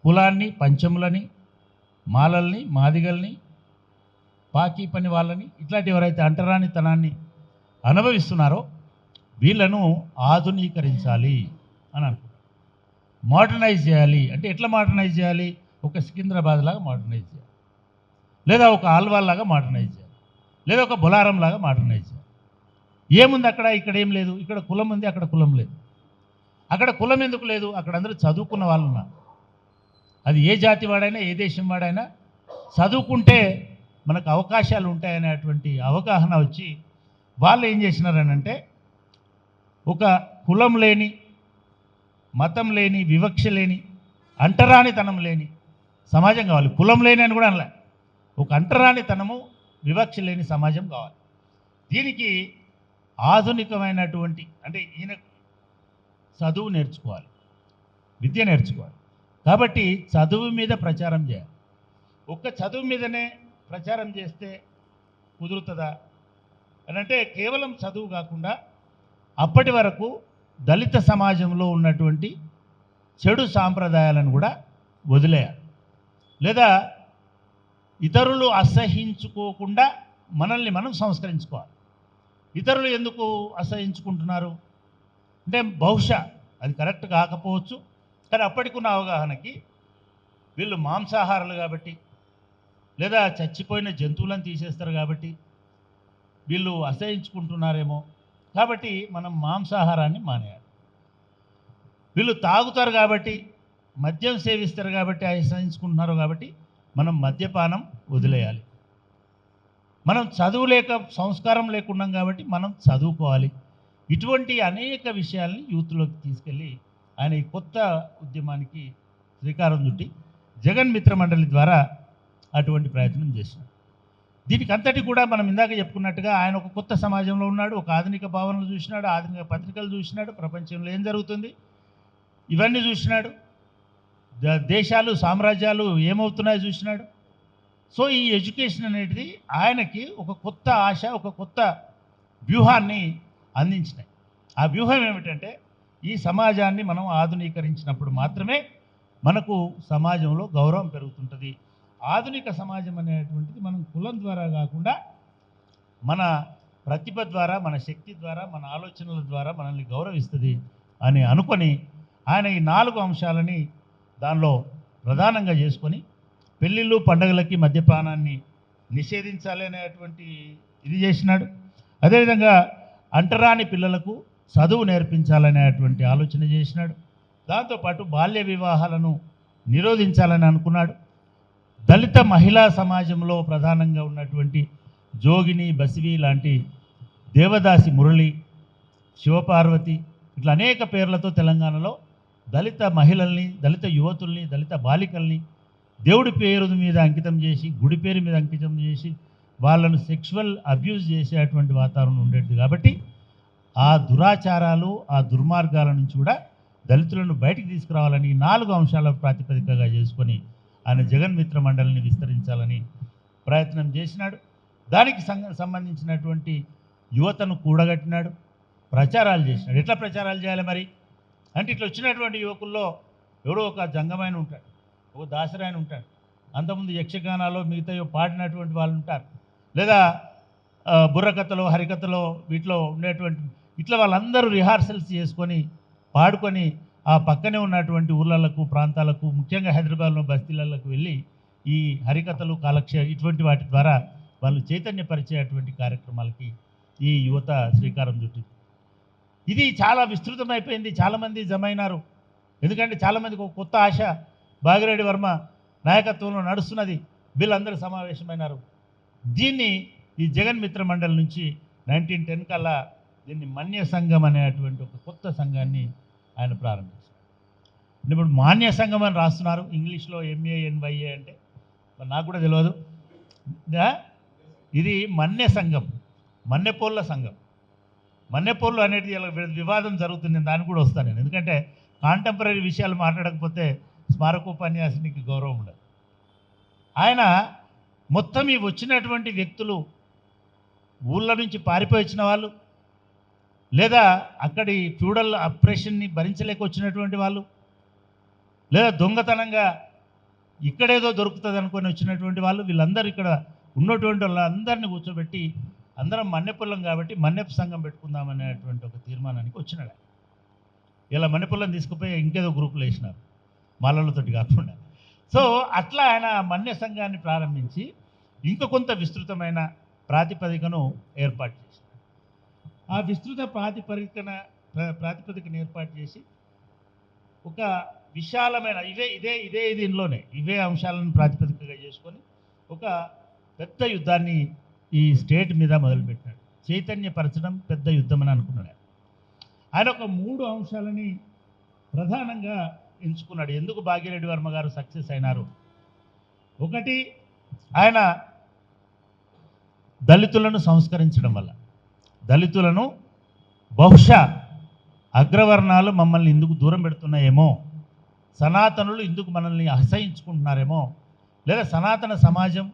కులాన్ని, పంచములని, మాలల్ని, మాదిగల్ని, పాకీ పని వాళ్ళని, ఇట్లాంటి ఎవరైతే అంటరానితనాన్ని అనుభవిస్తున్నారో వీళ్ళను ఆధునీకరించాలి అని అనుకుంటారు. మోడర్నైజ్ చేయాలి అంటే ఎట్లా మోడర్నైజ్ చేయాలి? ఒక సికింద్రాబాద్ లాగా మోడర్నైజ్ చేయాలి, లేదా ఒక ఆల్వాల్ లాగా మోడర్నైజ్ చేయాలి, లేదా ఒక బొలారం లాగా మోడర్నైజ్ చేయాలి. ఏముంది అక్కడ? ఇక్కడ ఏం లేదు. ఇక్కడ కులం ఉంది, అక్కడ కులం లేదు. అక్కడ కులం ఎందుకు లేదు? అక్కడ అందరూ చదువుకున్న వాళ్ళు ఉన్నారు. అది ఏ జాతి వాడైనా, ఏ దేశం వాడైనా చదువుకుంటే మనకు అవకాశాలు ఉంటాయనేటువంటి అవగాహన వచ్చి వాళ్ళు ఏం చేసినారనంటే ఒక కులం లేని, మతం లేని, వివక్ష లేని, అంటరానితనం లేని సమాజం కావాలి. కులం లేని అని కూడా అనలే, ఒక అంటరానితనము, వివక్ష లేని సమాజం కావాలి. దీనికి ఆధునికమైనటువంటి అంటే ఈయన చదువు నేర్చుకోవాలి, విద్య నేర్చుకోవాలి. కాబట్టి చదువు మీద ప్రచారం చేయాలి. ఒక్క చదువు మీదనే ప్రచారం చేస్తే కుదురుతుందా అని అంటే కేవలం చదువు కాకుండా అప్పటి వరకు దళిత సమాజంలో ఉన్నటువంటి చెడు సాంప్రదాయాలను కూడా వదిలేయాలి. లేదా ఇతరులు అసహించుకోకుండా మనల్ని మనం సంస్కరించుకోవాలి. ఇతరులు ఎందుకు అసహించుకుంటున్నారు అంటే బహుశా అది కరెక్ట్ కాకపోవచ్చు, కానీ అప్పటికున్న అవగాహనకి వీళ్ళు మాంసాహారాలు కాబట్టి, లేదా చచ్చిపోయిన జంతువులను తీసేస్తారు కాబట్టి వీళ్ళు అసహించుకుంటున్నారేమో. కాబట్టి మనం మాంసాహారాన్ని మానేయాలి. వీళ్ళు తాగుతారు కాబట్టి, మద్యం సేవిస్తారు కాబట్టి అసహించుకుంటున్నారు కాబట్టి మనం మద్యపానం వదిలేయాలి. మనం చదువు లేక, సంస్కారం లేకున్నాం కాబట్టి మనం చదువుకోవాలి. ఇటువంటి అనేక విషయాల్ని యూత్లోకి తీసుకెళ్ళి ఆయన ఈ కొత్త ఉద్యమానికి శ్రీకారం చుట్టి జగన్ మిత్ర మండలి ద్వారా అటువంటి ప్రయత్నం చేసినాడు. దీనికి అంతటి కూడా మనం ఇందాక చెప్పుకున్నట్టుగా ఆయన ఒక కొత్త సమాజంలో ఉన్నాడు. ఒక ఆధునిక భావనలు చూసినాడు, ఆధునిక పత్రికలు చూసినాడు, ప్రపంచంలో ఏం జరుగుతుంది ఇవన్నీ చూసినాడు, దేశాలు, సామ్రాజ్యాలు ఏమవుతున్నాయో చూసినాడు. సో ఈ ఎడ్యుకేషన్ అనేది ఆయనకి ఒక కొత్త ఆశ, ఒక కొత్త వ్యూహాన్ని అందించినాయి. ఆ వ్యూహం ఏమిటంటే ఈ సమాజాన్ని మనం ఆధునీకరించినప్పుడు మాత్రమే మనకు సమాజంలో గౌరవం పెరుగుతుంటుంది. ఆధునిక సమాజం అనేటువంటిది మనం కులం ద్వారా కాకుండా మన ప్రతిభ ద్వారా, మన శక్తి ద్వారా, మన ఆలోచనల ద్వారా మనల్ని గౌరవిస్తుంది అని అనుకొని ఆయన ఈ 4 అంశాలని దానిలో ప్రధానంగా చేసుకొని పెళ్ళిళ్ళు, పండుగలకి మద్యపానాన్ని నిషేధించాలి అనేటువంటి ఇది చేసినాడు. అదేవిధంగా అంటరాని పిల్లలకు చదువు నేర్పించాలనేటువంటి ఆలోచన చేసినాడు. దాంతోపాటు బాల్య వివాహాలను నిరోధించాలని అనుకున్నాడు. దళిత మహిళా సమాజంలో ప్రధానంగా ఉన్నటువంటి జోగిని, బసివి లాంటి, దేవదాసి మురళి, శివపార్వతి ఇట్లా అనేక పేర్లతో తెలంగాణలో దళిత మహిళల్ని, దళిత యువతుల్ని, దళిత బాలికల్ని దేవుడి పేరు మీద అంకితం చేసి, గుడి పేరు మీద అంకితం చేసి వాళ్ళను సెక్షువల్ అబ్యూజ్ చేసేటువంటి వాతావరణం ఉండేది. కాబట్టి ఆ దురాచారాలు, ఆ దుర్మార్గాల నుంచి కూడా దళితులను బయటికి తీసుకురావాలని 4 అంశాల ప్రాతిపదికగా చేసుకొని ఆయన జగన్ మిత్ర మండలిని విస్తరించాలని ప్రయత్నం చేసినాడు. దానికి సంబంధించినటువంటి యువతను కూడగట్టినాడు, ప్రచారాలు చేసినాడు. ఎట్లా ప్రచారాలు చేయాలి మరి అంటే ఇట్లా వచ్చినటువంటి యువకుల్లో ఎవడో ఒక జంగమైన ఉంటాడు, ఒక దాసరాయన ఉంటాడు, అంతకుముందు యక్షగానాలో మిగతా పాడినటువంటి వాళ్ళు ఉంటారు, లేదా బుర్రకథలో, హరికథలో వీటిలో ఉండేటువంటి ఇట్లా వాళ్ళందరూ రిహార్సల్స్ చేసుకొని పాడుకొని ఆ పక్కనే ఉన్నటువంటి ఊర్లకు, ప్రాంతాలకు, ముఖ్యంగా హైదరాబాద్లో బస్తీలకు వెళ్ళి ఈ హరికథలు, ఇటువంటి వాటి ద్వారా వాళ్ళు చైతన్యపరిచేటువంటి కార్యక్రమాలకి ఈ యువత శ్రీకారం చుట్టింది. ఇది చాలా విస్తృతమైపోయింది, చాలామంది జమైనారు. ఎందుకంటే చాలామందికి ఒక కొత్త ఆశ భాగిరెడ్డి వర్మ నాయకత్వంలో నడుస్తున్నది, వీళ్ళందరూ సమావేశమైనారు. దీన్ని ఈ జగన్ మిత్ర మండలి నుంచి 1910 కల్లా దీన్ని మన్య సంఘం అనేటువంటి ఒక కొత్త సంఘాన్ని ఆయన ప్రారంభించారు. ఇప్పుడు మాన్య సంఘం అని రాస్తున్నారు ఇంగ్లీష్లో, MANYA అంటే మరి నాకు కూడా తెలియదు. ఇది మన్య సంఘం, మన్నెపోళ్ళ సంఘం. మన్నెపోళ్ళు అనేది ఇలా వివాదం జరుగుతుంది, దానికి కూడా వస్తాను నేను. ఎందుకంటే కాంటెంపరీ విషయాలు మాట్లాడకపోతే స్మారకోపన్యాసానికి గౌరవం ఉండదు. ఆయన మొత్తం ఈ వచ్చినటువంటి వ్యక్తులు ఊళ్ళ నుంచి పారిపోయి వచ్చిన వాళ్ళు, లేదా అక్కడి ఫ్యూడల్ అప్రెషన్ని భరించలేక వచ్చినటువంటి వాళ్ళు, లేదా దొంగతనంగా ఇక్కడేదో దొరుకుతుంది అనుకొని వచ్చినటువంటి వాళ్ళు, వీళ్ళందరూ ఇక్కడ ఉన్నటువంటి వాళ్ళందరినీ కూర్చోబెట్టి అందరం మన్నెపుల్లం కాబట్టి మన్నెపు సంఘం పెట్టుకుందామనేటువంటి ఒక తీర్మానానికి వచ్చినాడు. ఇలా మన్నెపుల్లం తీసుకుపోయి ఇంకేదో గ్రూపులు వేసినారు మాలలతోటి కాకుండా. సో అట్లా ఆయన మన్య సంఘాన్ని ప్రారంభించి ఇంకా కొంత విస్తృతమైన ప్రాతిపదికను ఏర్పాటు చేశారు. ఆ విస్తృత ప్రాతిపదికను ఏర్పాటు చేసి ఒక విశాలమైన దీనిలోనే ఇవే అంశాలను ప్రాతిపదికగా చేసుకొని ఒక పెద్ద యుద్ధాన్ని ఈ స్టేట్ మీద మొదలుపెట్టాడు. చైతన్యపరచడం పెద్ద యుద్ధం అని అనుకున్నాడు. ఆయన ఒక 3 అంశాలని ప్రధానంగా ఎంచుకున్నాడు. ఎందుకు భాగ్యరెడ్డి వర్మ గారు సక్సెస్ అయినారు? ఒకటి, ఆయన దళితులను సంస్కరించడం వల్ల, దళితులను బహుశా అగ్రవర్ణాలు మమ్మల్ని ఇందుకు దూరం పెడుతున్నాయేమో, సనాతనులు ఇందుకు మనల్ని అసహించుకుంటున్నారేమో, లేదా సనాతన సమాజం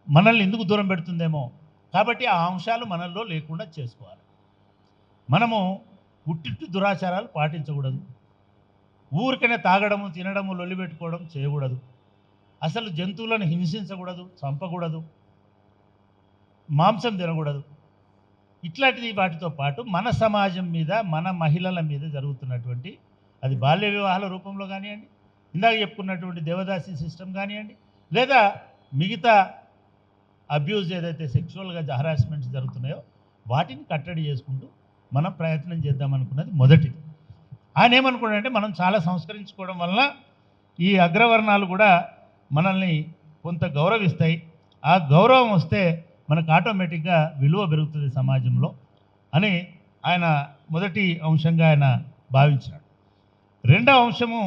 మనల్ని ఎందుకు దూరం పెడుతుందేమో, కాబట్టి ఆ అంశాలు మనల్లో లేకుండా చేసుకోవాలి. మనము పుట్టిట్టు దురాచారాలు పాటించకూడదు, ఊరికనే తాగడము, తినడము, లొల్లి పెట్టుకోవడం చేయకూడదు, అసలు జంతువులను హింసించకూడదు, చంపకూడదు, మాంసం తినకూడదు. ఇట్లాంటిది వాటితో పాటు మన సమాజం మీద, మన మహిళల మీద జరుగుతున్నటువంటి, అది బాల్య వివాహాల రూపంలో కానివ్వండి, ఇందాక చెప్పుకున్నటువంటి దేవదాసి సిస్టమ్ కానివ్వండి, లేదా మిగతా అబ్యూజ్ ఏదైతే సెక్షువల్గా హరాస్మెంట్స్ జరుగుతున్నాయో వాటిని కట్టడి చేసుకుంటూ మనం ప్రయత్నం చేద్దామనుకున్నది మొదటిది. ఆయన ఏమనుకున్నాడంటే, మనం చాలా సంస్కరించుకోవడం వల్ల ఈ అగ్రవర్ణాలు కూడా మనల్ని కొంత గౌరవిస్తాయి, ఆ గౌరవం వస్తే మనకు ఆటోమేటిక్గా విలువ పెరుగుతుంది సమాజంలో అని ఆయన మొదటి అంశంగా ఆయన భావించినాడు. రెండవ అంశము,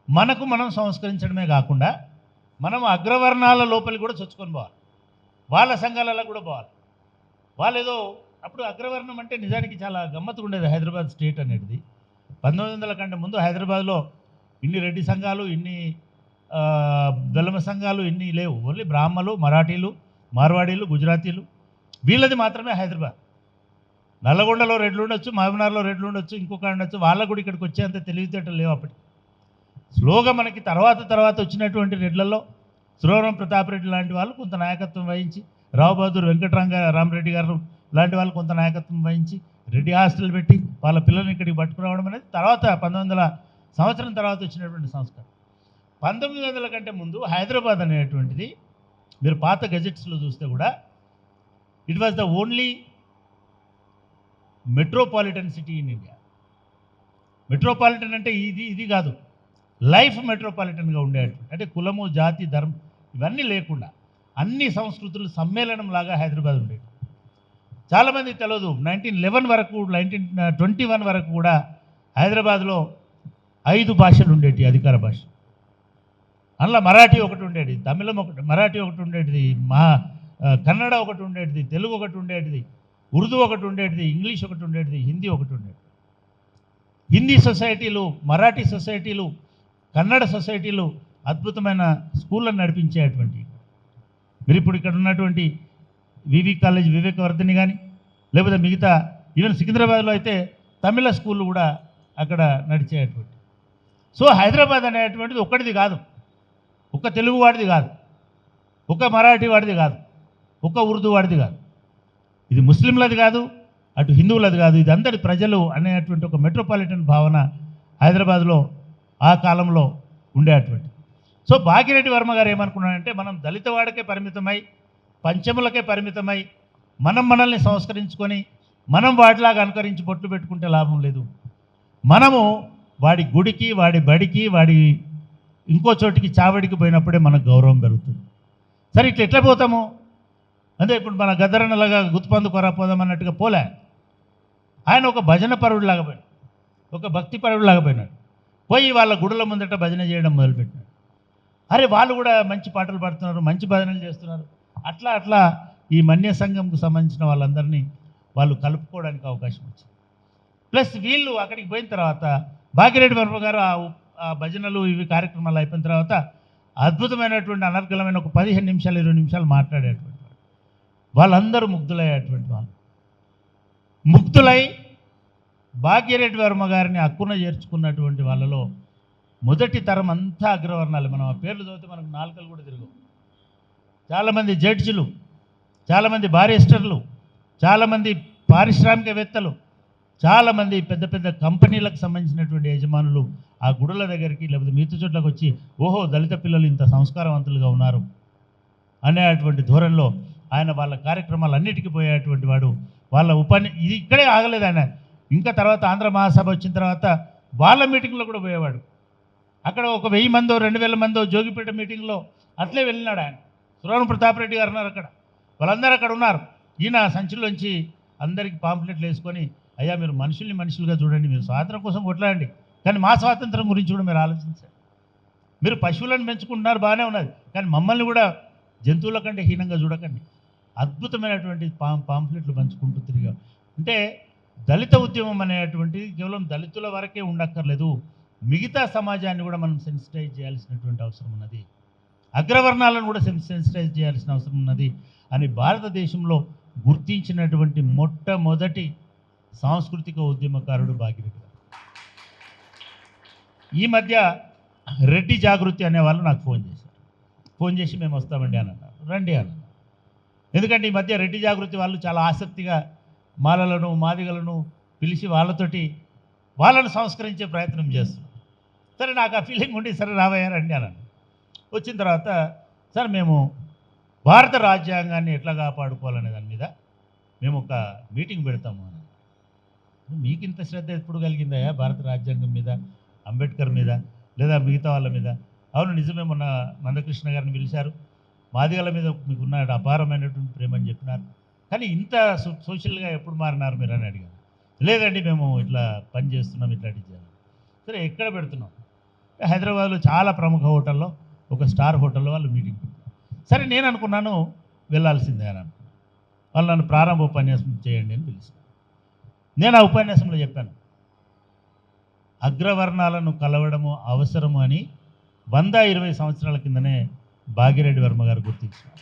మనకు మనం సంస్కరించడమే కాకుండా మనం అగ్రవర్ణాల లోపలికి కూడా చొచ్చుకొని పోవాలి, వాళ్ళ సంఘాలలో కూడా పోవాలి. వాళ్ళు ఏదో అప్పుడు అగ్రవర్ణం అంటే నిజానికి చాలా గమ్మత్తుగా ఉండేది. హైదరాబాద్ స్టేట్ అనేది 1900 కంటే ముందు హైదరాబాద్లో ఇన్ని రెడ్డి సంఘాలు, ఇన్ని వెలమ సంఘాలు ఇన్ని లేవు. ఓన్లీ బ్రాహ్మలు, మరాఠీలు, మార్వాడీలు, గుజరాతీలు, వీళ్ళది మాత్రమే హైదరాబాద్. నల్లగొండలో రెడ్లు ఉండొచ్చు, మహబూబ్నగర్లో రెడ్లు ఉండొచ్చు, ఇంకొక ఉండొచ్చు, వాళ్ళకు కూడా ఇక్కడికి వచ్చేంత తెలివితేటలు లేవు అప్పటికి. స్లోగా మనకి తర్వాత వచ్చినటువంటి రెడ్లలో సురవరం ప్రతాప్ రెడ్డి లాంటి వాళ్ళు కొంత నాయకత్వం వహించి, రావు బహదూర్ రామరెడ్డి గారు లాంటి వాళ్ళు కొంత నాయకత్వం వహించి రెడ్డి హాస్టల్ పెట్టి వాళ్ళ పిల్లల్ని ఇక్కడికి పట్టుకురావడం అనేది తర్వాత 1900 సంవత్సరం తర్వాత వచ్చినటువంటి సంస్కారం. 1900 కంటే ముందు హైదరాబాద్ అనేటువంటిది మీరు పాత గెజెట్స్లో చూస్తే కూడా it was the only metropolitan city in India. Metropolitan అంటే ఇది కాదు, లైఫ్ మెట్రోపాలిటన్గా ఉండేటువంటి, అంటే కులము, జాతి, ధర్మం ఇవన్నీ లేకుండా అన్ని సంస్కృతులు సమ్మేళనం లాగా హైదరాబాద్ ఉండేది. చాలామంది తెలియదు, 1911 వరకు 1921 వరకు కూడా హైదరాబాద్లో 5 భాషలు ఉండేవి, అధికార భాష. అందులో మరాఠీ ఒకటి ఉండేది, తమిళం ఒకటి, మరాఠీ ఒకటి ఉండేది, కన్నడ ఒకటి ఉండేది, తెలుగు ఒకటి ఉండేది, ఉర్దూ ఒకటి ఉండేది, ఇంగ్లీష్ ఒకటి ఉండేది, హిందీ ఒకటి ఉండేది. హిందీ సొసైటీలు, మరాఠీ సొసైటీలు, కన్నడ సొసైటీలు అద్భుతమైన స్కూళ్ళను నడిపించేటువంటి. మీరు ఇప్పుడు ఇక్కడ ఉన్నటువంటి వివి కాలేజ్, వివేకవర్ధిని కానీ, లేకపోతే మిగతా ఈవెన్ సికింద్రాబాద్లో అయితే తమిళ స్కూళ్ళు కూడా అక్కడ నడిచేటువంటి. సో హైదరాబాద్ అనేటువంటిది ఒక్కటిది కాదు, ఒక తెలుగు వాడిది కాదు, ఒక మరాఠీ వాడిది కాదు, ఒక ఉర్దూ వాడిది కాదు, ఇది ముస్లింలది కాదు, అటు హిందువులది కాదు, ఇది అందరి ప్రజలు అనేటువంటి ఒక మెట్రోపాలిటన్ భావన హైదరాబాద్లో ఆ కాలంలో ఉండేటువంటి. సో భాగ్యరెడ్డి వర్మ గారు ఏమనుకున్నాడంటే, మనం దళిత వాడికే పరిమితమై, పంచములకే పరిమితమై, మనల్ని సంస్కరించుకొని మనం వాటిలాగా అనుకరించి బొట్లు పెట్టుకుంటే లాభం లేదు. మనము వాడి గుడికి, వాడి బడికి, వాడి ఇంకో చోటికి చావడికి పోయినప్పుడే మనకు గౌరవం పెరుగుతుంది. సరే ఇట్లా ఎట్లా పోతాము అంటే, ఇప్పుడు మన గద్దరన్నలాగా గుత్తుపందు కొరపోదాం అన్నట్టుగా పోలే. ఆయన ఒక భజన పరుడులాగా పోయినాడు, ఒక భక్తి పరుడులాగా పోయినాడు. పోయి వాళ్ళ గుడుల ముందట భజన చేయడం మొదలుపెట్టినాడు. అరే వాళ్ళు కూడా మంచి పాటలు పాడుతున్నారు, మంచి భజనలు చేస్తున్నారు. అట్లా ఈ మన్య సంఘంకు సంబంధించిన వాళ్ళందరినీ వాళ్ళు కలుపుకోవడానికి అవకాశం వచ్చింది. ప్లస్ వీళ్ళు అక్కడికి పోయిన తర్వాత భాగ్యరెడ్డి వర్మ గారు ఆ భజనలు ఇవి కార్యక్రమాలు అయిపోయిన తర్వాత అద్భుతమైనటువంటి అనర్గళమైన ఒక 15 నిమిషాలు 20 నిమిషాలు మాట్లాడేటువంటి వాళ్ళు. వాళ్ళందరూ ముగ్ధులయ్యేటువంటి వాళ్ళు. ముగ్ధులై భాగ్యరెడ్డి వర్మ గారిని హక్కున చేర్చుకున్నటువంటి వాళ్ళలో మొదటి తరం అంతా అగ్రవర్ణాలు. మనం ఆ పేర్లు చదివితే మనకు నాలుకలు కూడా తిరగవు. చాలామంది జడ్జిలు, చాలామంది బారిస్టర్లు, చాలామంది పారిశ్రామికవేత్తలు, చాలామంది పెద్ద పెద్ద కంపెనీలకు సంబంధించినటువంటి యజమానులు ఆ గుడుల దగ్గరికి లేకపోతే మిగతా చోట్లకు వచ్చి ఓహో దళిత పిల్లలు ఇంత సంస్కారవంతులుగా ఉన్నారు అనేటువంటి ధోరణిలో ఆయన వాళ్ళ కార్యక్రమాలన్నిటికీ పోయేటువంటి వాడు. వాళ్ళ ఇది ఇక్కడే ఆగలేదు ఆయన. ఇంకా తర్వాత ఆంధ్ర మహాసభ వచ్చిన తర్వాత వాళ్ళ మీటింగ్లో కూడా పోయేవాడు. అక్కడ ఒక 1000 మందో 2000 మందో జోగిపేట మీటింగ్లో అట్లే వెళ్ళినాడు ఆయన. సురవణ ప్రతాప్ రెడ్డి గారు ఉన్నారు అక్కడ, వాళ్ళందరూ అక్కడ ఉన్నారు. ఈయన సంచిలోంచి అందరికీ పాంప్లెట్లు వేసుకొని అయ్యా మీరు మనుషుల్ని మనుషులుగా చూడండి, మీరు స్వాతంత్రం కోసం కొట్లాడండి, కానీ మా స్వాతంత్రం గురించి కూడా మీరు ఆలోచించండి. మీరు పశువులను పెంచుకుంటున్నారు బాగానే ఉన్నది, కానీ మమ్మల్ని కూడా జంతువుల కంటే హీనంగా చూడకండి. అద్భుతమైనటువంటి పాంప్లెట్లు పంచుకుంటూ తిరిగా. అంటే దళిత ఉద్యమం అనేటువంటిది కేవలం దళితుల వరకే ఉండక్కర్లేదు, మిగతా సమాజాన్ని కూడా మనం సెన్సిటైజ్ చేయాల్సినటువంటి అవసరం ఉన్నది, అగ్రవర్ణాలను కూడా సెన్సిటైజ్ చేయాల్సిన అవసరం ఉన్నది అని భారతదేశంలో గుర్తించినటువంటి మొట్టమొదటి సాంస్కృతిక ఉద్యమకారుడు భాగ్యరెడ్డి గారు. ఈ మధ్య రెడ్డి జాగృతి అనేవాళ్ళు నాకు ఫోన్ చేశారు. ఫోన్ చేసి మేము వస్తామండి అని అన్నారు. రండి అన్నారు. ఎందుకంటే ఈ మధ్య రెడ్డి జాగృతి వాళ్ళు చాలా ఆసక్తిగా మాలలను మాదిగలను పిలిచి వాళ్ళను సంస్కరించే ప్రయత్నం చేస్తున్నారు. సరే నాకు ఆ ఫీలింగ్ ఉండి సరే రావయ్యా రండి అన్నాను. వచ్చిన తర్వాత సార్ మేము భారత రాజ్యాంగాన్ని ఎట్లా కాపాడుకోవాలనే దాని మీద మేము ఒక మీటింగ్ పెడతాము అని. మీకు ఇంత శ్రద్ధ ఎప్పుడు కలిగిందయా భారత రాజ్యాంగం మీద, అంబేద్కర్ మీద, లేదా మిగతా వాళ్ళ మీద? అవును నిజమే, మొన్న మందకృష్ణ గారిని పిలిచారు, మాదిగల మీద మీకున్న అపారమైనటువంటి ప్రేమ అని చెప్పినారు, కానీ ఇంత సోషల్గా ఎప్పుడు మారినారు మీరు అని అడిగారు. లేదండి మేము ఇట్లా పని చేస్తున్నాం, ఇట్లా అడిగాను. సరే ఎక్కడ పెడుతున్నాం? హైదరాబాద్లో చాలా ప్రముఖ హోటల్లో, ఒక స్టార్ హోటల్లో వాళ్ళు మీటింగ్. సరే నేను అనుకున్నాను వెళ్ళాల్సిందే అని అనుకున్నాను. వాళ్ళు నన్ను ప్రారంభ ఉపన్యాసం చేయండి అని పిలిచాను. నేను ఆ ఉపన్యాసంలో చెప్పాను, అగ్రవర్ణాలను కలవడము అవసరము అని 120 సంవత్సరాల కిందనే భాగ్యరెడ్డి వర్మ గారు గుర్తించారు.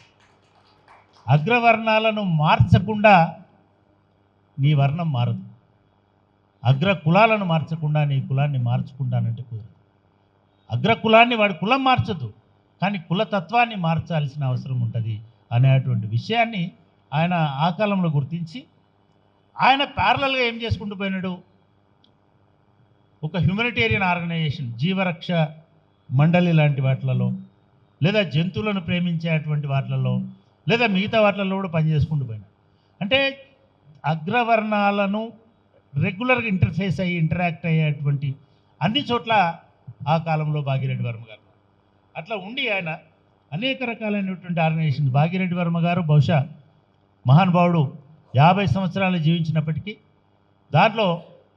అగ్రవర్ణాలను మార్చకుండా నీ వర్ణం మారదు, అగ్ర కులాలను మార్చకుండా నీ కులాన్ని మార్చుకుంటానంటే కుదరదు. అగ్ర కులాన్ని వాడి కులం మార్చదు, కానీ కులతత్వాన్ని మార్చాల్సిన అవసరం ఉంటుంది అనేటువంటి విషయాన్ని ఆయన ఆ కాలంలో గుర్తించి ఆయన ప్యారలల్గా ఏం చేసుకుంటూ పోయినాడు, ఒక హ్యూమనిటేరియన్ ఆర్గనైజేషన్ జీవరక్ష మండలి లాంటి వాటిలలో, లేదా జంతువులను ప్రేమించేటువంటి వాటిలలో, లేదా మిగతా వాటిలలో కూడా పనిచేసుకుంటూ పోయినాడు. అంటే అగ్రవర్ణాలను రెగ్యులర్గా ఇంటరాక్ట్ అయ్యేటువంటి అన్ని చోట్ల ఆ కాలంలో భాగ్యరెడ్డి వర్మ గారు అట్లా ఉండి ఆయన అనేక రకాలైనటువంటి ఆర్గనైజేషన్. భాగ్యరెడ్డి వర్మ గారు బహుశా మహానుభావుడు 50 సంవత్సరాలు జీవించినప్పటికీ దాంట్లో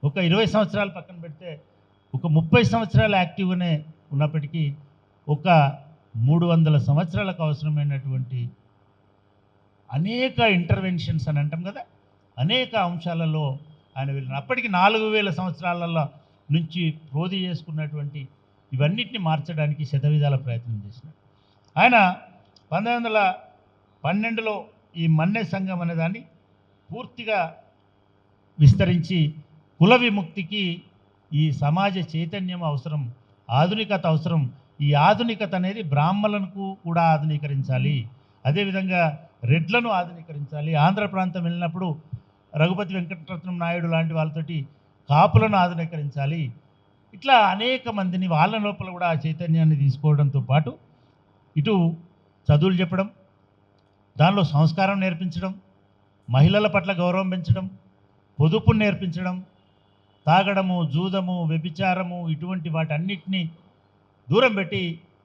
ఒక 20 సంవత్సరాలు పక్కన పెడితే ఒక 30 సంవత్సరాలు యాక్టివ్గానే ఉన్నప్పటికీ ఒక 300 సంవత్సరాలకు అవసరమైనటువంటి అనేక ఇంటర్వెన్షన్స్ అని అంటాం కదా, అనేక అంశాలలో ఆయన వెళ్ళిన. అప్పటికి 4000 సంవత్సరాలలో నుంచి ప్రోధి చేసుకున్నటువంటి ఇవన్నిటిని మార్చడానికి శతవిధాల ప్రయత్నం చేసినాడు. ఆయన 1912లో ఈ మన్నె సంఘం అనేదాన్ని పూర్తిగా విస్తరించి కుల విముక్తికి ఈ సమాజ చైతన్యం అవసరం, ఆధునికత అవసరం, ఈ ఆధునికత అనేది బ్రాహ్మణులకు కూడా ఆధునీకరించాలి, అదేవిధంగా రెడ్లను ఆధునీకరించాలి. ఆంధ్ర ప్రాంతం వెళ్ళినప్పుడు రఘుపతి వెంకటరత్నం నాయుడు లాంటి వాళ్ళతోటి కాపులను ఆధునీకరించాలి. ఇట్లా అనేక మందిని వాళ్ళ లోపల కూడా ఆ చైతన్యాన్ని తీసుకోవడంతో పాటు ఇటు చదువులు చెప్పడం, దానిలో సంస్కారం నేర్పించడం, మహిళల పట్ల గౌరవం పెంచడం, పొదుపును నేర్పించడం, తాగడము, జూదము, వ్యభిచారము ఇటువంటి వాటన్నిటినీ దూరం పెట్టి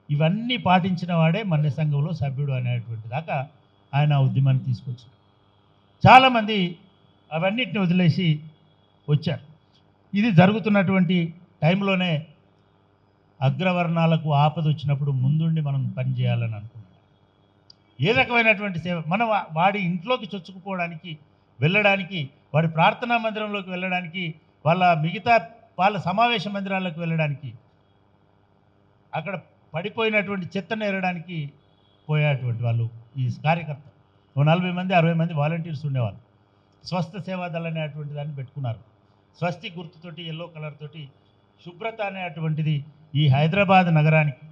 ఇవన్నీ పాటించిన వాడే మన్య సంఘంలో సభ్యుడు అనేటువంటి దాకా ఆయన ఉద్యమాన్ని తీసుకొచ్చారు. చాలామంది అవన్నిటిని వదిలేసి వచ్చారు. ఇది జరుగుతున్నటువంటి టైంలోనే అగ్రవర్ణాలకు ఆపద వచ్చినప్పుడు ముందుండి మనం పనిచేయాలని అనుకున్నాం. ఏ రకమైనటువంటి సేవ, మనం వాడి ఇంట్లోకి చొచ్చుకుపోవడానికి వెళ్ళడానికి, వాడి ప్రార్థనా మందిరంలోకి వెళ్ళడానికి, వాళ్ళ మిగతా వాళ్ళ సమావేశ మందిరాలకు వెళ్ళడానికి అక్కడ పడిపోయినటువంటి చెత్తను ఏరడానికి పోయేటువంటి వాళ్ళు ఈ కార్యకర్త 40 మంది 60 మంది వాలంటీర్స్ ఉండేవాళ్ళు. స్వస్థ సేవాదళ అనేటువంటి దాన్ని పెట్టుకున్నారు. స్వస్తి గుర్తుతోటి ఎల్లో కలర్ తోటి శుభ్రత అనేటువంటిది ఈ హైదరాబాద్ నగరానికి,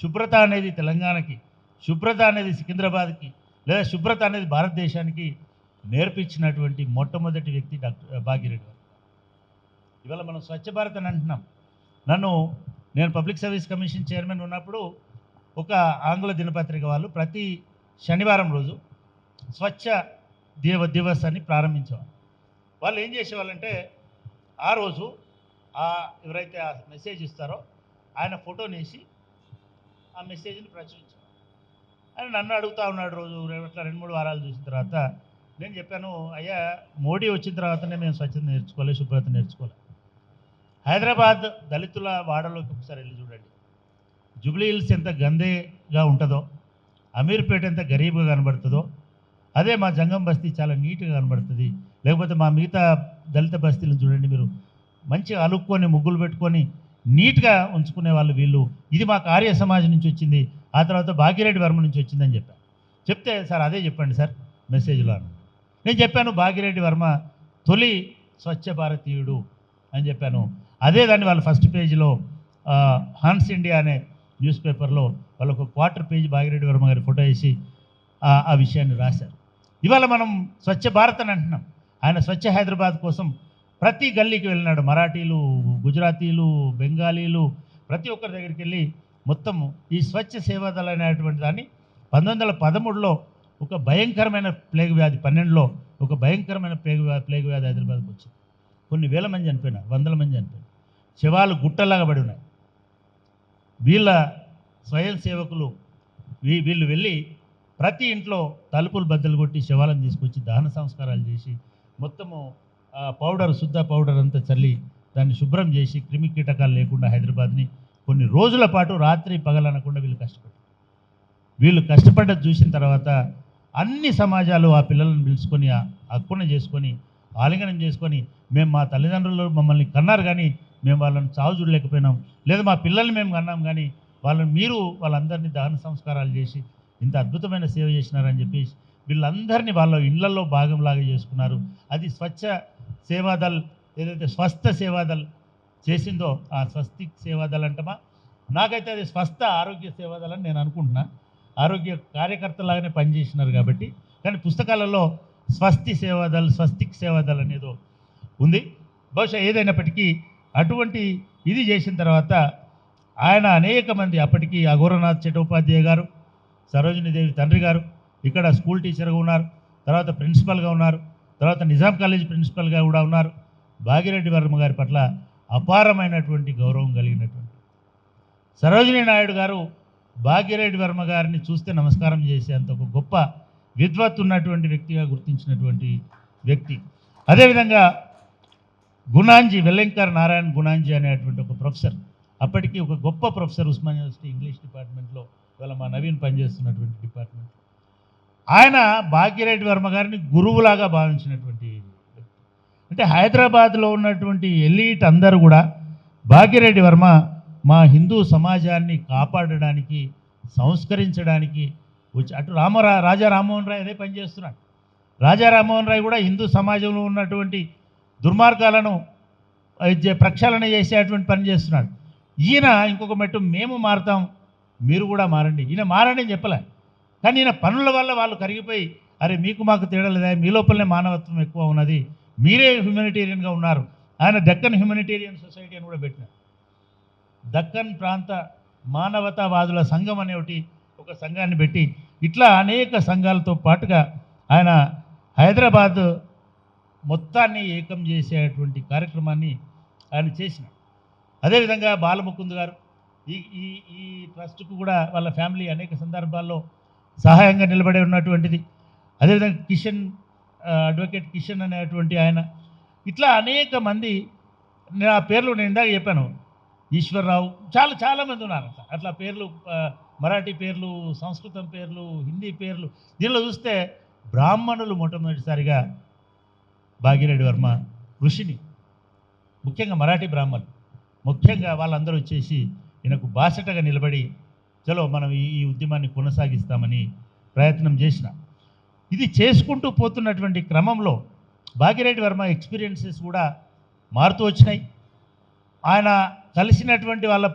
శుభ్రత అనేది తెలంగాణకి, శుభ్రత అనేది సికింద్రాబాద్కి, లేదా శుభ్రత అనేది భారతదేశానికి నేర్పించినటువంటి మొట్టమొదటి వ్యక్తి డాక్టర్ భాగ్యరెడ్డి గారు. ఇవాళ మనం స్వచ్ఛ భారత్ అని అంటున్నాం. నేను పబ్లిక్ సర్వీస్ కమిషన్ చైర్మన్ ఉన్నప్పుడు ఒక ఆంగ్ల దినపత్రిక వాళ్ళు ప్రతి శనివారం రోజు స్వచ్ఛ దివస్ అని ప్రారంభించేవాళ్ళు. వాళ్ళు ఏం చేసేవాళ్ళంటే ఆ రోజు ఎవరైతే ఆ మెసేజ్ ఇస్తారో ఆయన ఫోటోని వేసి ఆ మెసేజ్ని ప్రచురించారు. ఆయన నన్ను అడుగుతూ ఉన్నాడు రోజు అట్లా 2-3 వారాలు చూసిన తర్వాత నేను చెప్పాను, అయ్యా మోడీ వచ్చిన తర్వాతనే మేము స్వచ్ఛత నేర్చుకోవాలి, శుభ్రత నేర్చుకోవాలి. హైదరాబాద్ దళితుల వాడలోకి ఒకసారి వెళ్ళి చూడండి. జూబ్లీ హిల్స్ ఎంత గందేగా ఉంటుందో, అమీర్పేట ఎంత గరీబ్గా కనబడుతుందో, అదే మా జంగం బస్తీ చాలా నీట్గా కనబడుతుంది. లేకపోతే మా మిగతా దళిత బస్తీలను చూడండి, మీరు మంచిగా అలుక్కొని ముగ్గులు పెట్టుకొని నీట్గా ఉంచుకునే వాళ్ళు వీళ్ళు. ఇది మా కార్య సమాజం నుంచి వచ్చింది, ఆ తర్వాత భాగ్యరెడ్డి వర్మ నుంచి వచ్చిందని చెప్పాను. చెప్తే సార్ అదే చెప్పండి సార్ మెసేజ్లో అన్నాడు. నేను చెప్పాను భాగ్యరెడ్డి వర్మ తొలి స్వచ్ఛ భారతీయుడు అని చెప్పాను. అదే దాన్ని వాళ్ళ ఫస్ట్ పేజీలో హాన్స్ ఇండియా అనే న్యూస్ పేపర్లో వాళ్ళు ఒక 1/4 పేజీ భాగ్యరెడ్డి వర్మ గారి ఫోటో వేసి ఆ విషయాన్ని రాశారు. ఇవాళ మనం స్వచ్ఛ భారత్ అని అంటున్నాం. ఆయన స్వచ్ఛ హైదరాబాద్ కోసం ప్రతి గల్లీకి వెళ్ళినాడు. మరాఠీలు, గుజరాతీలు, బెంగాలీలు ప్రతి ఒక్కరి దగ్గరికి వెళ్ళి మొత్తం ఈ స్వచ్ఛ సేవాదళ అనేటువంటి దాన్ని 1913లో ఒక భయంకరమైన ప్లేగ్ వ్యాధి, 12లో ఒక భయంకరమైన ప్లేగ్ వ్యాధి హైదరాబాద్కి వచ్చింది. కొన్ని వేల మంది చనిపోయినారు, వందల మంది చనిపోయినారు. శవాలు గుట్టలాగా పడి ఉన్నాయి. వీళ్ళ స్వయం సేవకులు వీళ్ళు వెళ్ళి ప్రతి ఇంట్లో తలుపులు బద్దలు కొట్టి శవాలను తీసుకొచ్చి దహన సంస్కారాలు చేసి మొత్తము పౌడర్, శుద్ధ పౌడర్ అంతా చల్లి దాన్ని శుభ్రం చేసి క్రిమి కీటకాలు లేకుండా హైదరాబాద్ని కొన్ని రోజుల పాటు రాత్రి పగలనకుండా వీళ్ళు కష్టపడ్డది చూసిన తర్వాత అన్ని సమాజాలు ఆ పిల్లలను పిలుచుకొని హక్కున చేసుకొని ఆలింగనం చేసుకొని, మేము మా తల్లిదండ్రులు మమ్మల్ని కన్నారు కానీ మేము వాళ్ళని చావు చూడలేకపోయినాం, లేదా మా పిల్లల్ని మేము కన్నాం కానీ వాళ్ళందరినీ దహన సంస్కారాలు చేసి ఇంత అద్భుతమైన సేవ చేసినారని చెప్పి వీళ్ళందరినీ వాళ్ళ ఇళ్లలో భాగంలాగా చేసుకున్నారు. అది స్వచ్ఛ సేవాదల్ ఏదైతే స్వస్థ సేవాదల్ చేసిందో ఆ స్వస్తిక్ సేవాదల్ అంటమా, నాకైతే అది స్వస్థ ఆరోగ్య సేవాదల్ అని నేను అనుకుంటున్నా. ఆరోగ్య కార్యకర్తలాగానే పనిచేసినారు కాబట్టి. కానీ పుస్తకాలలో స్వస్తి సేవాదల్, స్వస్తిక్ సేవాదల్ అనేదో ఉంది. బహుశా ఏదైనప్పటికీ అటువంటి ఇది చేసిన తర్వాత ఆయన అనేక మంది, అప్పటికి అఘోరనాథ్ చటోపాధ్యాయ గారు, సరోజినీదేవి తండ్రి గారు ఇక్కడ స్కూల్ టీచర్గా ఉన్నారు, తర్వాత ప్రిన్సిపల్గా ఉన్నారు, తర్వాత నిజాం కాలేజ్ ప్రిన్సిపల్గా కూడా ఉన్నారు. భాగ్యరెడ్డి వర్మ గారి పట్ల అపారమైనటువంటి గౌరవం కలిగినటువంటి సరోజినీ నాయుడు గారు భాగ్యరెడ్డి వర్మ గారిని చూస్తే నమస్కారం చేసేంత ఒక గొప్ప విద్వత్ ఉన్నటువంటి వ్యక్తిగా గుర్తించినటువంటి వ్యక్తి. అదేవిధంగా గుణాంజీ, వెల్లంకర్ నారాయణ్ గుణాంజీ అనేటువంటి ఒక ప్రొఫెసర్, అప్పటికి ఒక గొప్ప ప్రొఫెసర్ ఉస్మానియా యూనివర్సిటీ ఇంగ్లీష్ డిపార్ట్మెంట్లో, ఇవాళ మా నవీన్ పనిచేస్తున్నటువంటి డిపార్ట్మెంట్. ఆయన భాగ్యరెడ్డి వర్మ గారిని గురువులాగా భావించినటువంటి వ్యక్తి. అంటే హైదరాబాద్లో ఉన్నటువంటి ఎలీట్ అందరూ కూడా భాగ్యరెడ్డి వర్మ మా హిందూ సమాజాన్ని కాపాడడానికి, సంస్కరించడానికి వచ్చి అటు రాజా రామ్మోహన్ రాయ్ అదే పనిచేస్తున్నాడు. రాజా రామ్మోహన్ రాయ్ కూడా హిందూ సమాజంలో ఉన్నటువంటి దుర్మార్గాలను ప్రక్షాళన చేసేటువంటి పని చేస్తున్నాడు. ఈయన ఇంకొక మెట్టు మేము మారుతాం, మీరు కూడా మారండి, ఈయన మారండి అని చెప్పలే. కానీ ఈయన పనుల వల్ల వాళ్ళు కరిగిపోయి, అరే మీకు మాకు తేడా లేదా, మీ లోపలనే మానవత్వం ఎక్కువ ఉన్నది, మీరే హ్యూమనిటేరియన్గా ఉన్నారు. ఆయన దక్కన్ హ్యూమనిటేరియన్ సొసైటీ అని కూడా పెట్టినారు. దక్కన్ ప్రాంత మానవతావాదుల సంఘం అనే ఒక సంఘాన్ని పెట్టి ఇట్లా అనేక సంఘాలతో పాటుగా ఆయన హైదరాబాద్ మొత్తాన్ని ఏకం చేసేటువంటి కార్యక్రమాన్ని ఆయన చేసినాడు. అదేవిధంగా బాలముకుంద్ గారు ఈ ట్రస్ట్కు కూడా వాళ్ళ ఫ్యామిలీ అనేక సందర్భాల్లో సహాయంగా నిలబడి ఉన్నటువంటిది. అదేవిధంగా కిషన్, అడ్వకేట్ కిషన్ అనేటువంటి ఆయన, ఇట్లా అనేక మంది, ఆ పేర్లు నేను ఇందాక చెప్పాను, ఈశ్వర్రావు, చాలామంది ఉన్నారు. అట్లా పేర్లు, మరాఠీ పేర్లు, సంస్కృతం పేర్లు, హిందీ పేర్లు. దీనిలో చూస్తే బ్రాహ్మణులు మొట్టమొదటిసారిగా భాగ్యరెడ్డి వర్మ కృషిని, ముఖ్యంగా మరాఠీ బ్రాహ్మణులు, ముఖ్యంగా వాళ్ళందరూ వచ్చేసి ఈయనకు బాసటగా నిలబడి చలో మనం ఈ ఉద్యమాన్ని కొనసాగిస్తామని ప్రయత్నం చేసిన. ఇది చేసుకుంటూ పోతున్నటువంటి క్రమంలో భాగ్యరెడ్డి వర్మ ఎక్స్పీరియన్సెస్ కూడా మారుతూ వచ్చినాయి. ఆయన కలిసినటువంటి వాళ్ళ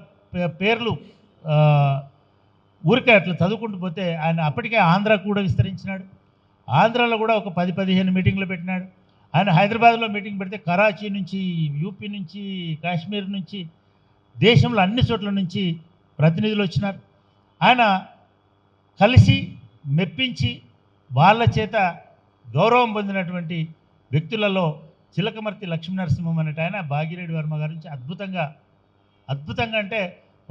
పేర్లు ఊరికే అట్లా చదువుకుంటూ పోతే ఆయన అప్పటికే ఆంధ్రాకు కూడా విస్తరించినాడు. ఆంధ్రాలో కూడా ఒక 10-15 మీటింగ్లు పెట్టినాడు. ఆయన హైదరాబాద్లో మీటింగ్ పెడితే కరాచీ నుంచి, యూపీ నుంచి, కాశ్మీర్ నుంచి, దేశంలో అన్ని చోట్ల నుంచి ప్రతినిధులు వచ్చినారు. ఆయన కలిసి మెప్పించి వాళ్ళ చేత గౌరవం పొందినటువంటి వ్యక్తులలో చిలకమర్తి లక్ష్మీనరసింహం అనేట ఆయన భాగ్యరెడ్డి వర్మ గారి నుంచి అద్భుతంగా అంటే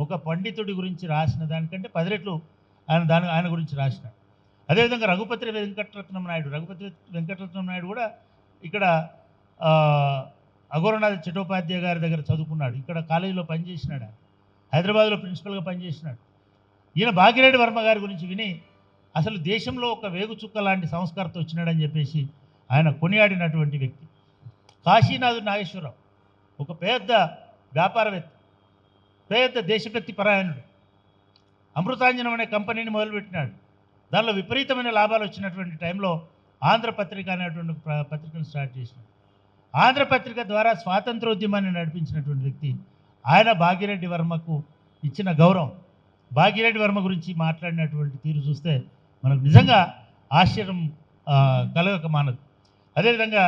ఒక పండితుడి గురించి రాసిన దానికంటే 10 రెట్లు ఆయన గురించి రాసినాడు. అదేవిధంగా రఘుపతి వెంకటరత్నం నాయుడు కూడా ఇక్కడ అఘోరనాథ్ చటోపాధ్యాయ గారి దగ్గర చదువుకున్నాడు. ఇక్కడ కాలేజీలో పనిచేసినాడు. హైదరాబాద్లో ప్రిన్సిపల్గా పనిచేసినాడు. ఈయన భాగ్యరెడ్డి వర్మ గారి గురించి విని అసలు దేశంలో ఒక వేగుచుక్క లాంటి సంస్కారంతో వచ్చినాడని చెప్పేసి ఆయన కొనియాడినటువంటి వ్యక్తి. కాశీనాథు నాగేశ్వరరావు ఒక పెద్ద వ్యాపారవేత్త, పెద్ద దేశభక్తి పరాయణుడు. అమృతాంజనం అనే కంపెనీని మొదలుపెట్టినాడు. దానిలో విపరీతమైన లాభాలు వచ్చినటువంటి టైంలో ఆంధ్రపత్రిక అనేటువంటి పత్రికను స్టార్ట్ చేసినాడు. ఆంధ్రపత్రిక ద్వారా స్వాతంత్రోద్యమాన్ని నడిపించినటువంటి వ్యక్తి ఆయన. భాగ్యరెడ్డి వర్మకు ఇచ్చిన గౌరవం, భాగ్యరెడ్డి వర్మ గురించి మాట్లాడినటువంటి తీరు చూస్తే మనకు నిజంగా ఆశ్చర్యం కలగక మానదు. అదేవిధంగా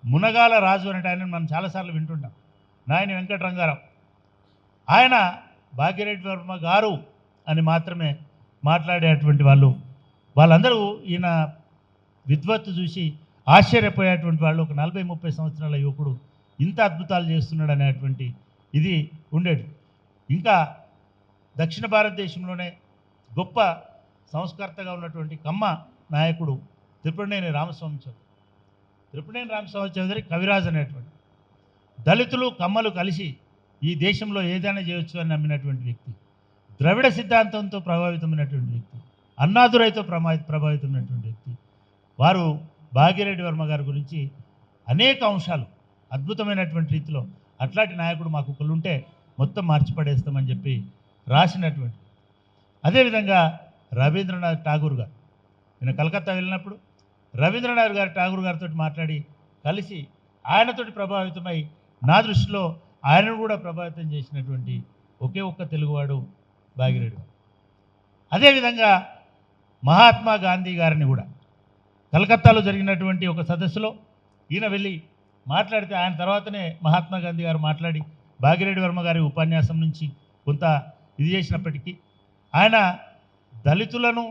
మునగాల రాజు అనే ఆయన మనం చాలాసార్లు వింటుంటాం, నాయని వెంకటరంగారావు. ఆయన భాగ్యరెడ్డి వర్మ గారు అని మాత్రమే మాట్లాడేటువంటి వాళ్ళందరూ ఈయన విద్వత్తు చూసి ఆశ్చర్యపోయేటువంటి వాళ్ళు. ఒక 40-30 సంవత్సరాల యువకుడు ఇంత అద్భుతాలు చేస్తున్నాడు అనేటువంటి ఇది ఉండేది. ఇంకా దక్షిణ భారతదేశంలోనే గొప్ప సంస్కర్తగా ఉన్నటువంటి కమ్మ నాయకుడు త్రిపురనేని రామస్వామి చౌదరి కవిరాజ్ అనేటువంటి దళితులు కమ్మలు కలిసి ఈ దేశంలో ఏదైనా చేయొచ్చు అని నమ్మినటువంటి వ్యక్తి, ద్రవిడ సిద్ధాంతంతో ప్రభావితమైనటువంటి వ్యక్తి, అన్నాదురైతో ప్రభావితమైనటువంటి వ్యక్తి. వారు భాగ్యరెడ్డి వర్మ గారి గురించి అనేక అంశాలు అద్భుతమైనటువంటి రీతిలో అట్లాంటి నాయకుడు మాకు ఒకళ్ళుంటే మొత్తం మార్చిపడేస్తామని చెప్పి రాసినటువంటి. అదేవిధంగా రవీంద్రనాథ్ ఠాగూర్ గారు, నేను కలకత్తా వెళ్ళినప్పుడు రవీంద్రనాథ్ ఠాగూర్ గారితో మాట్లాడి కలిసి ఆయనతోటి ప్రభావితమై నా దృష్టిలో ఆయనను కూడా ప్రభావితం చేసినటువంటి ఒకే ఒక్క తెలుగువాడు భాగ్యరెడ్డి గారు. అదేవిధంగా మహాత్మా గాంధీ గారిని కూడా కలకత్తాలో జరిగినటువంటి ఒక సదస్సులో ఈయన వెళ్ళి మాట్లాడితే ఆయన తర్వాతనే మహాత్మా గాంధీ గారు మాట్లాడి భాగ్యరెడ్డి వర్మ గారి ఉపన్యాసం నుంచి కొంత ఇది చేసినప్పటికీ ఆయన దళితులను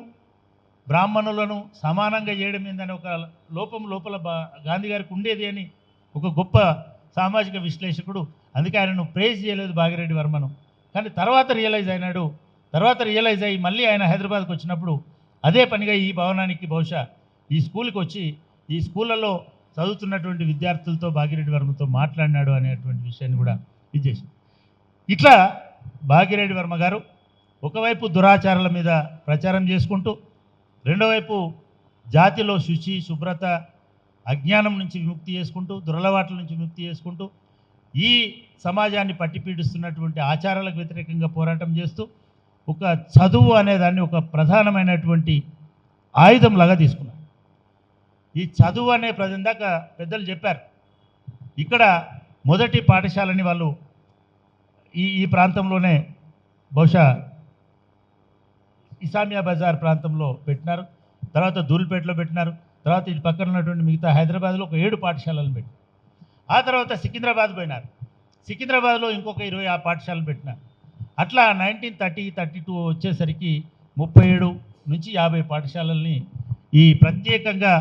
బ్రాహ్మణులను సమానంగా చేయడం ఏందని ఒక లోపల గాంధీ గారికి ఉండేది అని ఒక గొప్ప సామాజిక విశ్లేషకుడు. అందుకే ఆయనను ప్రేజ్ చేయలేదు భాగ్యరెడ్డి వర్మను. కానీ తర్వాత రియలైజ్ అయ్యి మళ్ళీ ఆయన హైదరాబాద్కి వచ్చినప్పుడు అదే పనిగా ఈ భవనానికి బహుశా ఈ స్కూల్కి వచ్చి ఈ స్కూళ్ళలో చదువుతున్నటువంటి విద్యార్థులతో భాగ్యరెడ్డి వర్మతో మాట్లాడినాడు అనేటువంటి విషయాన్ని కూడా ఇది చేసింది. ఇట్లా భాగ్యరెడ్డి వర్మ గారు ఒకవైపు దురాచారాల మీద ప్రచారం చేసుకుంటూ, రెండో వైపు జాతిలో శుచి శుభ్రత అజ్ఞానం నుంచి విముక్తి చేసుకుంటూ, దురలవాట్ల నుంచి విముక్తి చేసుకుంటూ, ఈ సమాజాన్ని పట్టిపీడిస్తున్నటువంటి ఆచారాలకు వ్యతిరేకంగా పోరాటం చేస్తూ ఒక చదువు అనేదాన్ని ఒక ప్రధానమైనటువంటి ఆయుధంలాగా తీసుకున్నారు. ఈ చదువు అనే ఇందాక పెద్దలు చెప్పారు, ఇక్కడ మొదటి పాఠశాలని వాళ్ళు ఈ ప్రాంతంలోనే బహుశా ఇసామియా బజార్ ప్రాంతంలో పెట్టినారు, తర్వాత దూల్పేటలో పెట్టినారు, తర్వాత ఇటు పక్కన ఉన్నటువంటి మిగతా హైదరాబాద్లో ఒక 7 పాఠశాలలు పెట్టినారు. ఆ తర్వాత సికింద్రాబాద్ పోయినారు, సికింద్రాబాద్లో ఇంకొక 20 పాఠశాలలు పెట్టినారు. అట్లా 1932 వచ్చేసరికి 37 నుంచి 50 పాఠశాలల్ని ఈ ప్రత్యేకంగా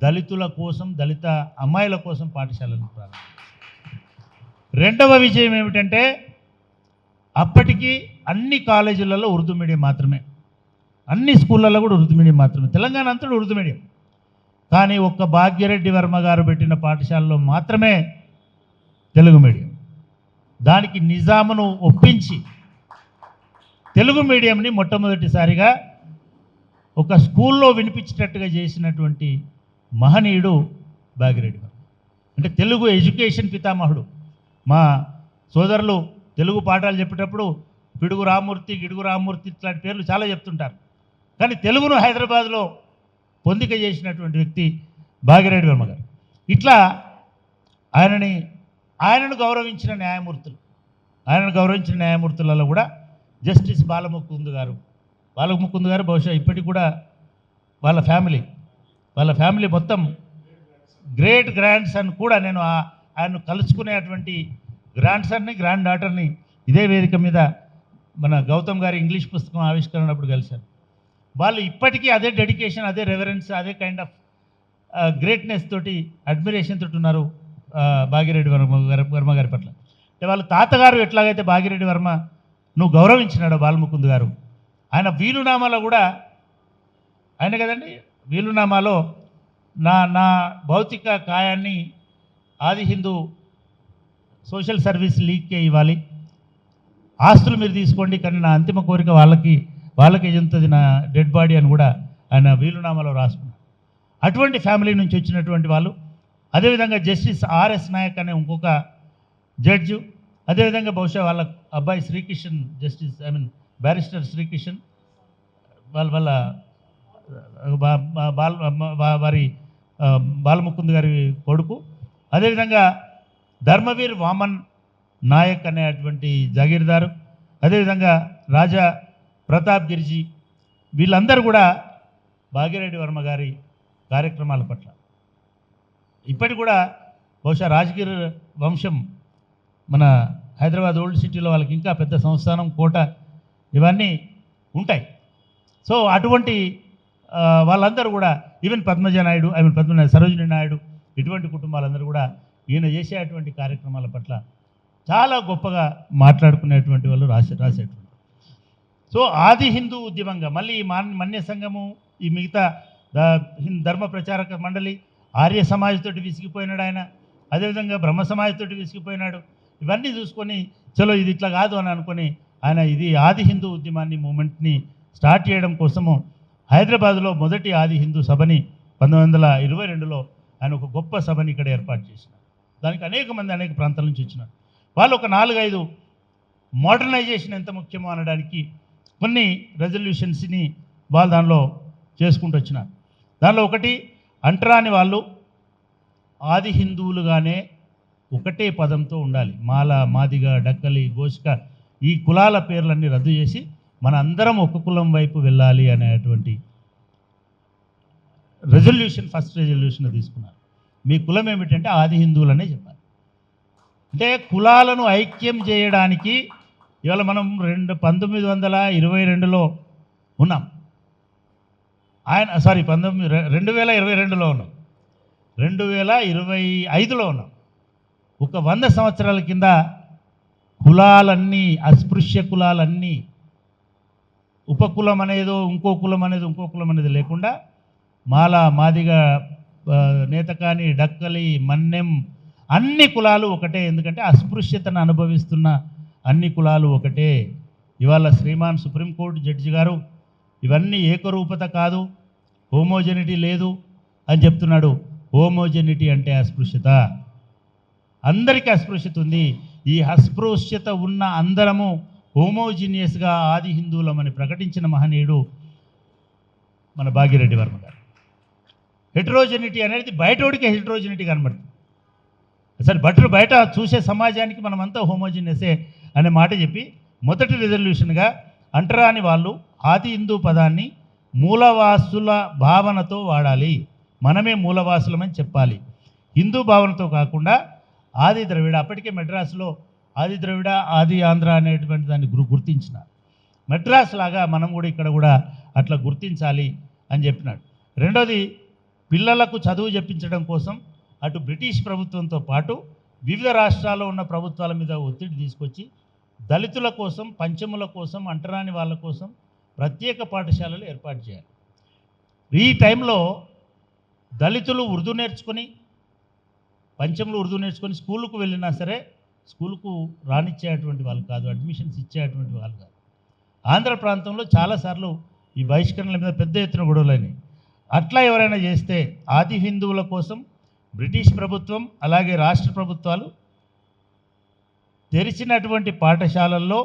దళితుల కోసం, దళిత అమ్మాయిల కోసం పాఠశాలను ప్రారంభించారు. రెండవ విజయం ఏమిటంటే అప్పటికి అన్ని కాలేజీలలో ఉర్దూ మీడియం మాత్రమే, అన్ని స్కూళ్ళల్లో కూడా ఉర్దూ మీడియం మాత్రమే, తెలంగాణ అంతా ఉర్దూ మీడియం. కానీ ఒక్క భాగ్యరెడ్డి వర్మ గారు పెట్టిన పాఠశాలలో మాత్రమే తెలుగు మీడియం. దానికి నిజామును ఒప్పించి తెలుగు మీడియంని మొట్టమొదటిసారిగా ఒక స్కూల్లో వినిపించేటట్టుగా చేసినటువంటి మహనీయుడు భాగ్యరెడ్డి వర్మ. అంటే తెలుగు ఎడ్యుకేషన్ పితామహుడు. మా సోదరులు తెలుగు పాఠాలు చెప్పేటప్పుడు పిడుగు రామూర్తి, గిడుగు రామూర్తి ఇట్లాంటి పేర్లు చాలా చెప్తుంటారు. కానీ తెలుగును హైదరాబాద్లో పొందిక చేసినటువంటి వ్యక్తి భాగిరెడ్డి వర్మ గారు. ఇట్లా ఆయనను గౌరవించిన న్యాయమూర్తులలో కూడా జస్టిస్ బాలముకుంద్ గారు బహుశా ఇప్పటికి కూడా వాళ్ళ ఫ్యామిలీ మొత్తం గ్రేట్ గ్రాండ్ సన్ కూడా నేను ఆయన్ను కలుసుకునేటువంటి గ్రాండ్ సన్ని, గ్రాండ్ డాటర్ని ఇదే వేదిక మీద మన గౌతమ్ గారి ఇంగ్లీష్ పుస్తకం ఆవిష్కరణప్పుడు కలిశాను. వాళ్ళు ఇప్పటికీ అదే డెడికేషన్, అదే రెవరెన్స్, అదే కైండ్ ఆఫ్ గ్రేట్నెస్ తోటి, అడ్మిరేషన్ తోటి ఉన్నారు భాగిరెడ్డి వర్మ గారి పట్ల. అంటే వాళ్ళ తాతగారు ఎట్లాగైతే భాగిరెడ్డి వర్మ నువ్వు గౌరవించినాడు బాలముకుంద్ గారు, ఆయన వీలునామాలో కూడా ఆయన కదండి, వీలునామాలో నా భౌతిక కాయాన్ని ఆది హిందూ సోషల్ సర్వీస్ లీగ్కే ఇవ్వాలి, ఆస్తులు మీరు తీసుకోండి, కానీ నా అంతిమ కోరిక వాళ్ళకి చెందుతుంది నా డెడ్ బాడీ అని కూడా ఆయన వీలునామాలో రాసుకున్నారు. అటువంటి ఫ్యామిలీ నుంచి వచ్చినటువంటి వాళ్ళు. అదేవిధంగా జస్టిస్ ఆర్ఎస్ నాయక్ అనే ఇంకొక జడ్జు, అదేవిధంగా బహుశా వాళ్ళ అబ్బాయి శ్రీకిషన్, బ్యారిస్టర్ శ్రీకిషన్ వాళ్ళ వారి బాలముకుంద్ గారి కొడుకు. అదేవిధంగా ధర్మవీర్ వామన్ నాయక్ అనేటువంటి జాగీర్దారు, అదేవిధంగా రాజా ప్రతాప్ గిరిజీ, వీళ్ళందరూ కూడా భాగిరెడ్డి వర్మ గారి కార్యక్రమాల పట్ల ఇప్పటికి కూడా బహుశా రాజగిర్ వంశం మన హైదరాబాద్ ఓల్డ్ సిటీలో వాళ్ళకి ఇంకా పెద్ద సంస్థానం, కోట ఇవన్నీ ఉంటాయి. సో అటువంటి వాళ్ళందరూ కూడా ఈవెన్ సరోజినీ నాయుడు ఇటువంటి కుటుంబాలందరూ కూడా ఈయన చేసేటువంటి కార్యక్రమాల పట్ల చాలా గొప్పగా మాట్లాడుకునేటువంటి వాళ్ళు రాసేటువంటి. సో ఆది హిందూ ఉద్యమంగా మళ్ళీ ఈ మన్య సంఘము, ఈ మిగతా ధర్మ ప్రచారక మండలి, ఆర్య సమాజ్ తోటి విసిగిపోయినాడు ఆయన, అదేవిధంగా బ్రహ్మ సమాజ్ తోటి విసిగిపోయినాడు. ఇవన్నీ చూసుకొని చలో ఇది ఇట్లా కాదు అని అనుకొని ఆయన ఇది ఆది హిందూ ఉద్యమాన్ని మూమెంట్ని స్టార్ట్ చేయడం కోసము హైదరాబాద్లో మొదటి ఆది హిందూ సభని 1922లో ఆయన ఒక గొప్ప సభని ఇక్కడ ఏర్పాటు చేసినారు. దానికి అనేక ప్రాంతాల నుంచి వచ్చినారు. వాళ్ళు ఒక 4-5 మోడర్నైజేషన్ ఎంత ముఖ్యమో అనడానికి కొన్ని రెజల్యూషన్స్ని వాళ్ళు దానిలో చేసుకుంటూ వచ్చినారు. దానిలో ఒకటి, అంటరాని వాళ్ళు ఆది హిందువులుగానే ఒకటే పదంతో ఉండాలి. మాల, మాదిగ, డక్కలి, గోష్క ఈ కులాల పేర్లన్నీ రద్దు చేసి మన అందరం ఒక కులం వైపు వెళ్ళాలి అనేటువంటి ఫస్ట్ రెజల్యూషన్ తీసుకున్నారు. మీ కులం ఏమిటంటే ఆది హిందువులనే చెప్పాలి. అంటే కులాలను ఐక్యం చేయడానికి ఇవాళ మనం 1922లో ఉన్నాం. 2022లో ఉన్నాం, 2025లో ఉన్నాం. ఒక 100 సంవత్సరాల కింద కులాలన్నీ, అస్పృశ్య కులాలన్నీ, ఉపకులం అనేదో ఇంకో కులం అనేది లేకుండా మాల, మాదిగ, నేతకాని, డక్కలి, మన్నెం అన్ని కులాలు ఒకటే. ఎందుకంటే అస్పృశ్యతను అనుభవిస్తున్న అన్ని కులాలు ఒకటే. ఇవాళ శ్రీమాన్ సుప్రీంకోర్టు జడ్జి గారు ఇవన్నీ ఏకరూపత కాదు, హోమోజెనిటీ లేదు అని చెప్తున్నాడు. హోమోజెనిటీ అంటే అస్పృశ్యత, అందరికీ అస్పృశ్యత ఉంది. ఈ అస్పృశ్యత ఉన్న అందరము హోమోజీనియస్గా ఆది హిందువులమని ప్రకటించిన మహనీయుడు మన భాగిరెడ్డి వర్మ గారు. హెటరోజెనిటీ అనేది బయటోడికి హెటరోజెనిటీ కనబడుతుంది. అసలు బయట చూసే సమాజానికి మనమంతా హోమోజీనియసే అనే మాట చెప్పి మొదటి రిజల్యూషన్గా అంటరాని వాళ్ళు ఆది హిందూ పదాన్ని మూలవాసుల భావనతో వాడాలి, మనమే మూలవాసులమని చెప్పాలి. హిందూ భావనతో కాకుండా ఆది ద్రవిడ, అప్పటికే మెడ్రాస్లో ఆది ద్రవిడ, ఆది ఆంధ్ర అనేటువంటి దాన్ని గుర్తించినారు. మెడ్రాస్ లాగా మనం కూడా ఇక్కడ కూడా అట్లా గుర్తించాలి అని చెప్పినాడు. రెండోది, పిల్లలకు చదువు చెప్పించడం కోసం అటు బ్రిటిష్ ప్రభుత్వంతో పాటు వివిధ రాష్ట్రాల్లో ఉన్న ప్రభుత్వాల మీద ఒత్తిడి తీసుకొచ్చి దళితుల కోసం, పంచముల కోసం, అంటరాని వాళ్ళ కోసం ప్రత్యేక పాఠశాలలు ఏర్పాటు చేయాలి. ఈ టైంలో దళితులు ఉర్దూ నేర్చుకొని, పంచములు ఉర్దూ నేర్చుకొని స్కూలుకు వెళ్ళినా సరే స్కూలుకు రానిచ్చేటువంటి వాళ్ళు కాదు, అడ్మిషన్స్ ఇచ్చేటువంటి వాళ్ళు కాదు. ఆంధ్ర ప్రాంతంలో చాలాసార్లు ఈ బహిష్కరణల మీద పెద్ద ఎత్తున గొడవలని. అట్లా ఎవరైనా చేస్తే ఆది హిందువుల కోసం బ్రిటిష్ ప్రభుత్వం అలాగే రాష్ట్ర ప్రభుత్వాలు తెరిచినటువంటి పాఠశాలల్లో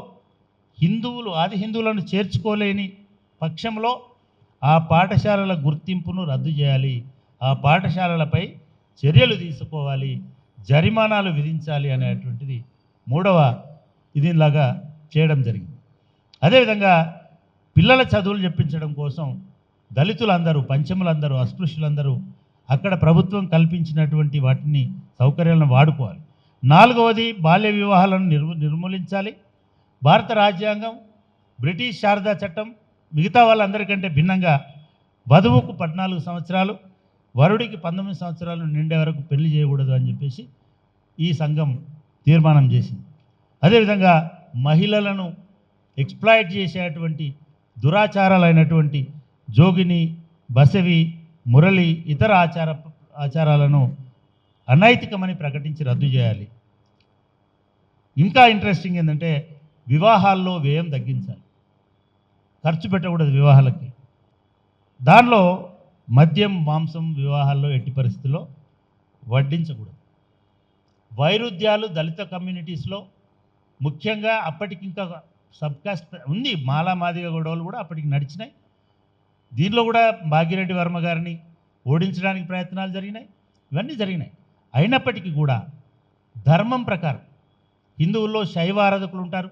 ఆది హిందువులను చేర్చుకోలేని పక్షంలో ఆ పాఠశాలల గుర్తింపును రద్దు చేయాలి, ఆ పాఠశాలలపై చర్యలు తీసుకోవాలి, జరిమానాలు విధించాలి అనేటువంటిది మూడవ ఇదిలాగా చేయడం జరిగింది. అదేవిధంగా పిల్లల చదువులు చెప్పించడం కోసం దళితులందరూ, పంచములందరూ, అస్పృశ్యులందరూ అక్కడ ప్రభుత్వం కల్పించినటువంటి వాటిని సౌకర్యాలను వాడుకోవాలి. నాలుగవది బాల్య వివాహాలను నిర్మూలించాలి. భారత రాజ్యాంగం, బ్రిటిష్ శారదా చట్టం మిగతా వాళ్ళందరికంటే భిన్నంగా వధువుకు 14 సంవత్సరాలు, వరుడికి 19 సంవత్సరాలు నిండే వరకు పెళ్లి చేయకూడదు అని చెప్పేసి ఈ సంఘం తీర్మానం చేసింది. అదేవిధంగా మహిళలను ఎక్స్ప్లాయిట్ చేసేటువంటి దురాచారాలైనటువంటి జోగిని, బసవి, మురళి, ఇతర ఆచారాలను అనైతికమని ప్రకటించి రద్దు చేయాలి. ఇంకా ఇంట్రెస్టింగ్ ఏంటంటే వివాహాల్లో వ్యయం తగ్గించాలి, ఖర్చు పెట్టకూడదు వివాహాలకి. దానిలో మద్యం, మాంసం వివాహాల్లో ఎట్టి పరిస్థితుల్లో వడ్డించకూడదు. వైరుధ్యాలు దళిత కమ్యూనిటీస్లో ముఖ్యంగా అప్పటికి ఇంకా సబ్కాస్ట్ ఉంది, మాలా మాదిగ గొడవలు కూడా అప్పటికి నడిచినాయి. దీనిలో కూడా భాగ్యరెడ్డి వర్మ గారిని ఓడించడానికి ప్రయత్నాలు జరిగినాయి, ఇవన్నీ జరిగినాయి. అయినప్పటికీ కూడా ధర్మం ప్రకారం హిందువుల్లో శైవ ఆరాధకులు ఉంటారు,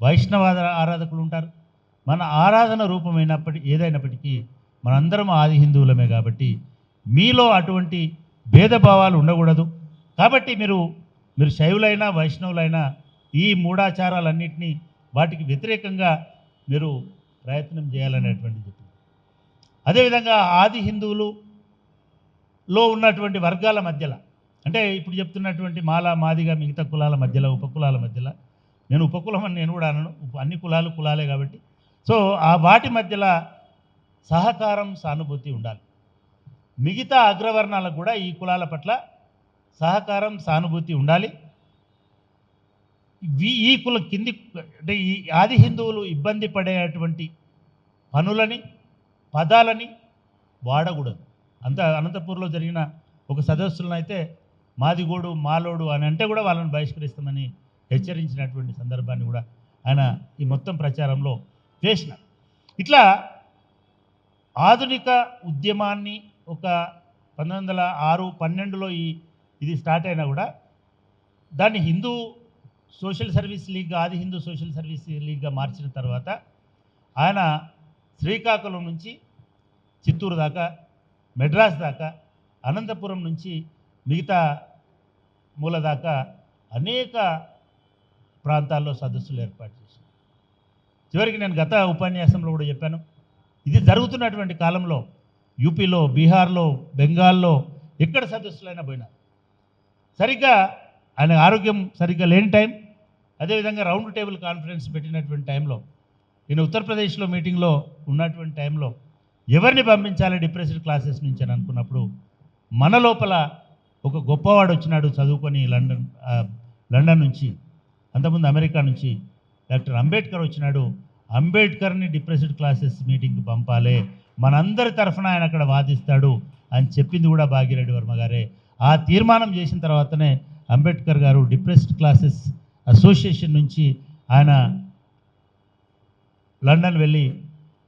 వైష్ణవ ఆరాధకులు ఉంటారు. మన ఆరాధన ఏదైనప్పటికీ మనందరం ఆది హిందువులమే కాబట్టి మీలో అటువంటి భేదభావాలు ఉండకూడదు. కాబట్టి మీరు శైవులైనా వైష్ణవులైనా ఈ మూఢాచారాలన్నింటినీ వాటికి వ్యతిరేకంగా మీరు ప్రయత్నం చేయాలనేటువంటిది చెప్పింది. అదేవిధంగా ఆది హిందువులలో ఉన్నటువంటి వర్గాల మధ్యలో, అంటే ఇప్పుడు చెప్తున్నటువంటి మాల, మాదిగ, మిగతా కులాల మధ్యలో, ఉపకులాల మధ్యలో, నేను ఉపకులం అని నేను కూడా అనను, అన్ని కులాలు కులాలే కాబట్టి, సో ఆ వాటి మధ్యలో సహకారం, సానుభూతి ఉండాలి. మిగతా అగ్రవర్ణాలకు కూడా ఈ కులాల పట్ల సహకారం, సానుభూతి ఉండాలి. ఈ కుల కింది అంటే ఈ ఆది హిందువులు ఇబ్బంది పడేటువంటి పనులని, పదాలని వాడకూడదు. అనంతపూర్లో జరిగిన ఒక సదస్సులను అయితే మాదిగోడు, మాలోడు అని అంటే కూడా వాళ్ళని బహిష్కరిస్తామని హెచ్చరించినటువంటి సందర్భాన్ని కూడా ఆయన ఈ మొత్తం ప్రచారంలో చేసిన. ఇట్లా ఆధునిక ఉద్యమాన్ని ఒక 1906-12లో ఇది స్టార్ట్ అయినా కూడా దాన్ని హిందూ సోషల్ సర్వీస్ లీగ్, ఆది హిందూ సోషల్ సర్వీస్ లీగ్గా మార్చిన తర్వాత ఆయన శ్రీకాకుళం నుంచి చిత్తూరు దాకా, మెడ్రాస్ దాకా, అనంతపురం నుంచి మిగతా మూల దాకా అనేక ప్రాంతాల్లో సదస్సులు ఏర్పాటు చేశారు. చివరికి నేను గత ఉపన్యాసంలో కూడా చెప్పాను, ఇది జరుగుతున్నటువంటి కాలంలో యూపీలో, బీహార్లో, బెంగాల్లో ఎక్కడ సదస్సులైనా పోయినారు. సరిగ్గా ఆయన ఆరోగ్యం సరిగ్గా లేని టైం, అదేవిధంగా రౌండ్ టేబుల్ కాన్ఫరెన్స్ పెట్టినటువంటి టైంలో, నేను ఉత్తరప్రదేశ్లో మీటింగ్లో ఉన్నటువంటి టైంలో ఎవరిని పంపించాలి డిప్రెస్డ్ క్లాసెస్ నుంచి అని అనుకున్నప్పుడు మన లోపల ఒక గొప్పవాడు వచ్చినాడు చదువుకొని లండన్ నుంచి, అంతకుముందు అమెరికా నుంచి డాక్టర్ అంబేద్కర్ వచ్చినాడు. అంబేద్కర్ని డిప్రెస్డ్ క్లాసెస్ మీటింగ్కి పంపాలి, మనందరి తరఫున ఆయన అక్కడ వాదిస్తాడు అని చెప్పింది కూడా భాగ్యరెడ్డి వర్మ గారే. ఆ తీర్మానం చేసిన తర్వాతనే అంబేద్కర్ గారు డిప్రెస్డ్ క్లాసెస్ అసోసియేషన్ నుంచి ఆయన లండన్ వెళ్ళి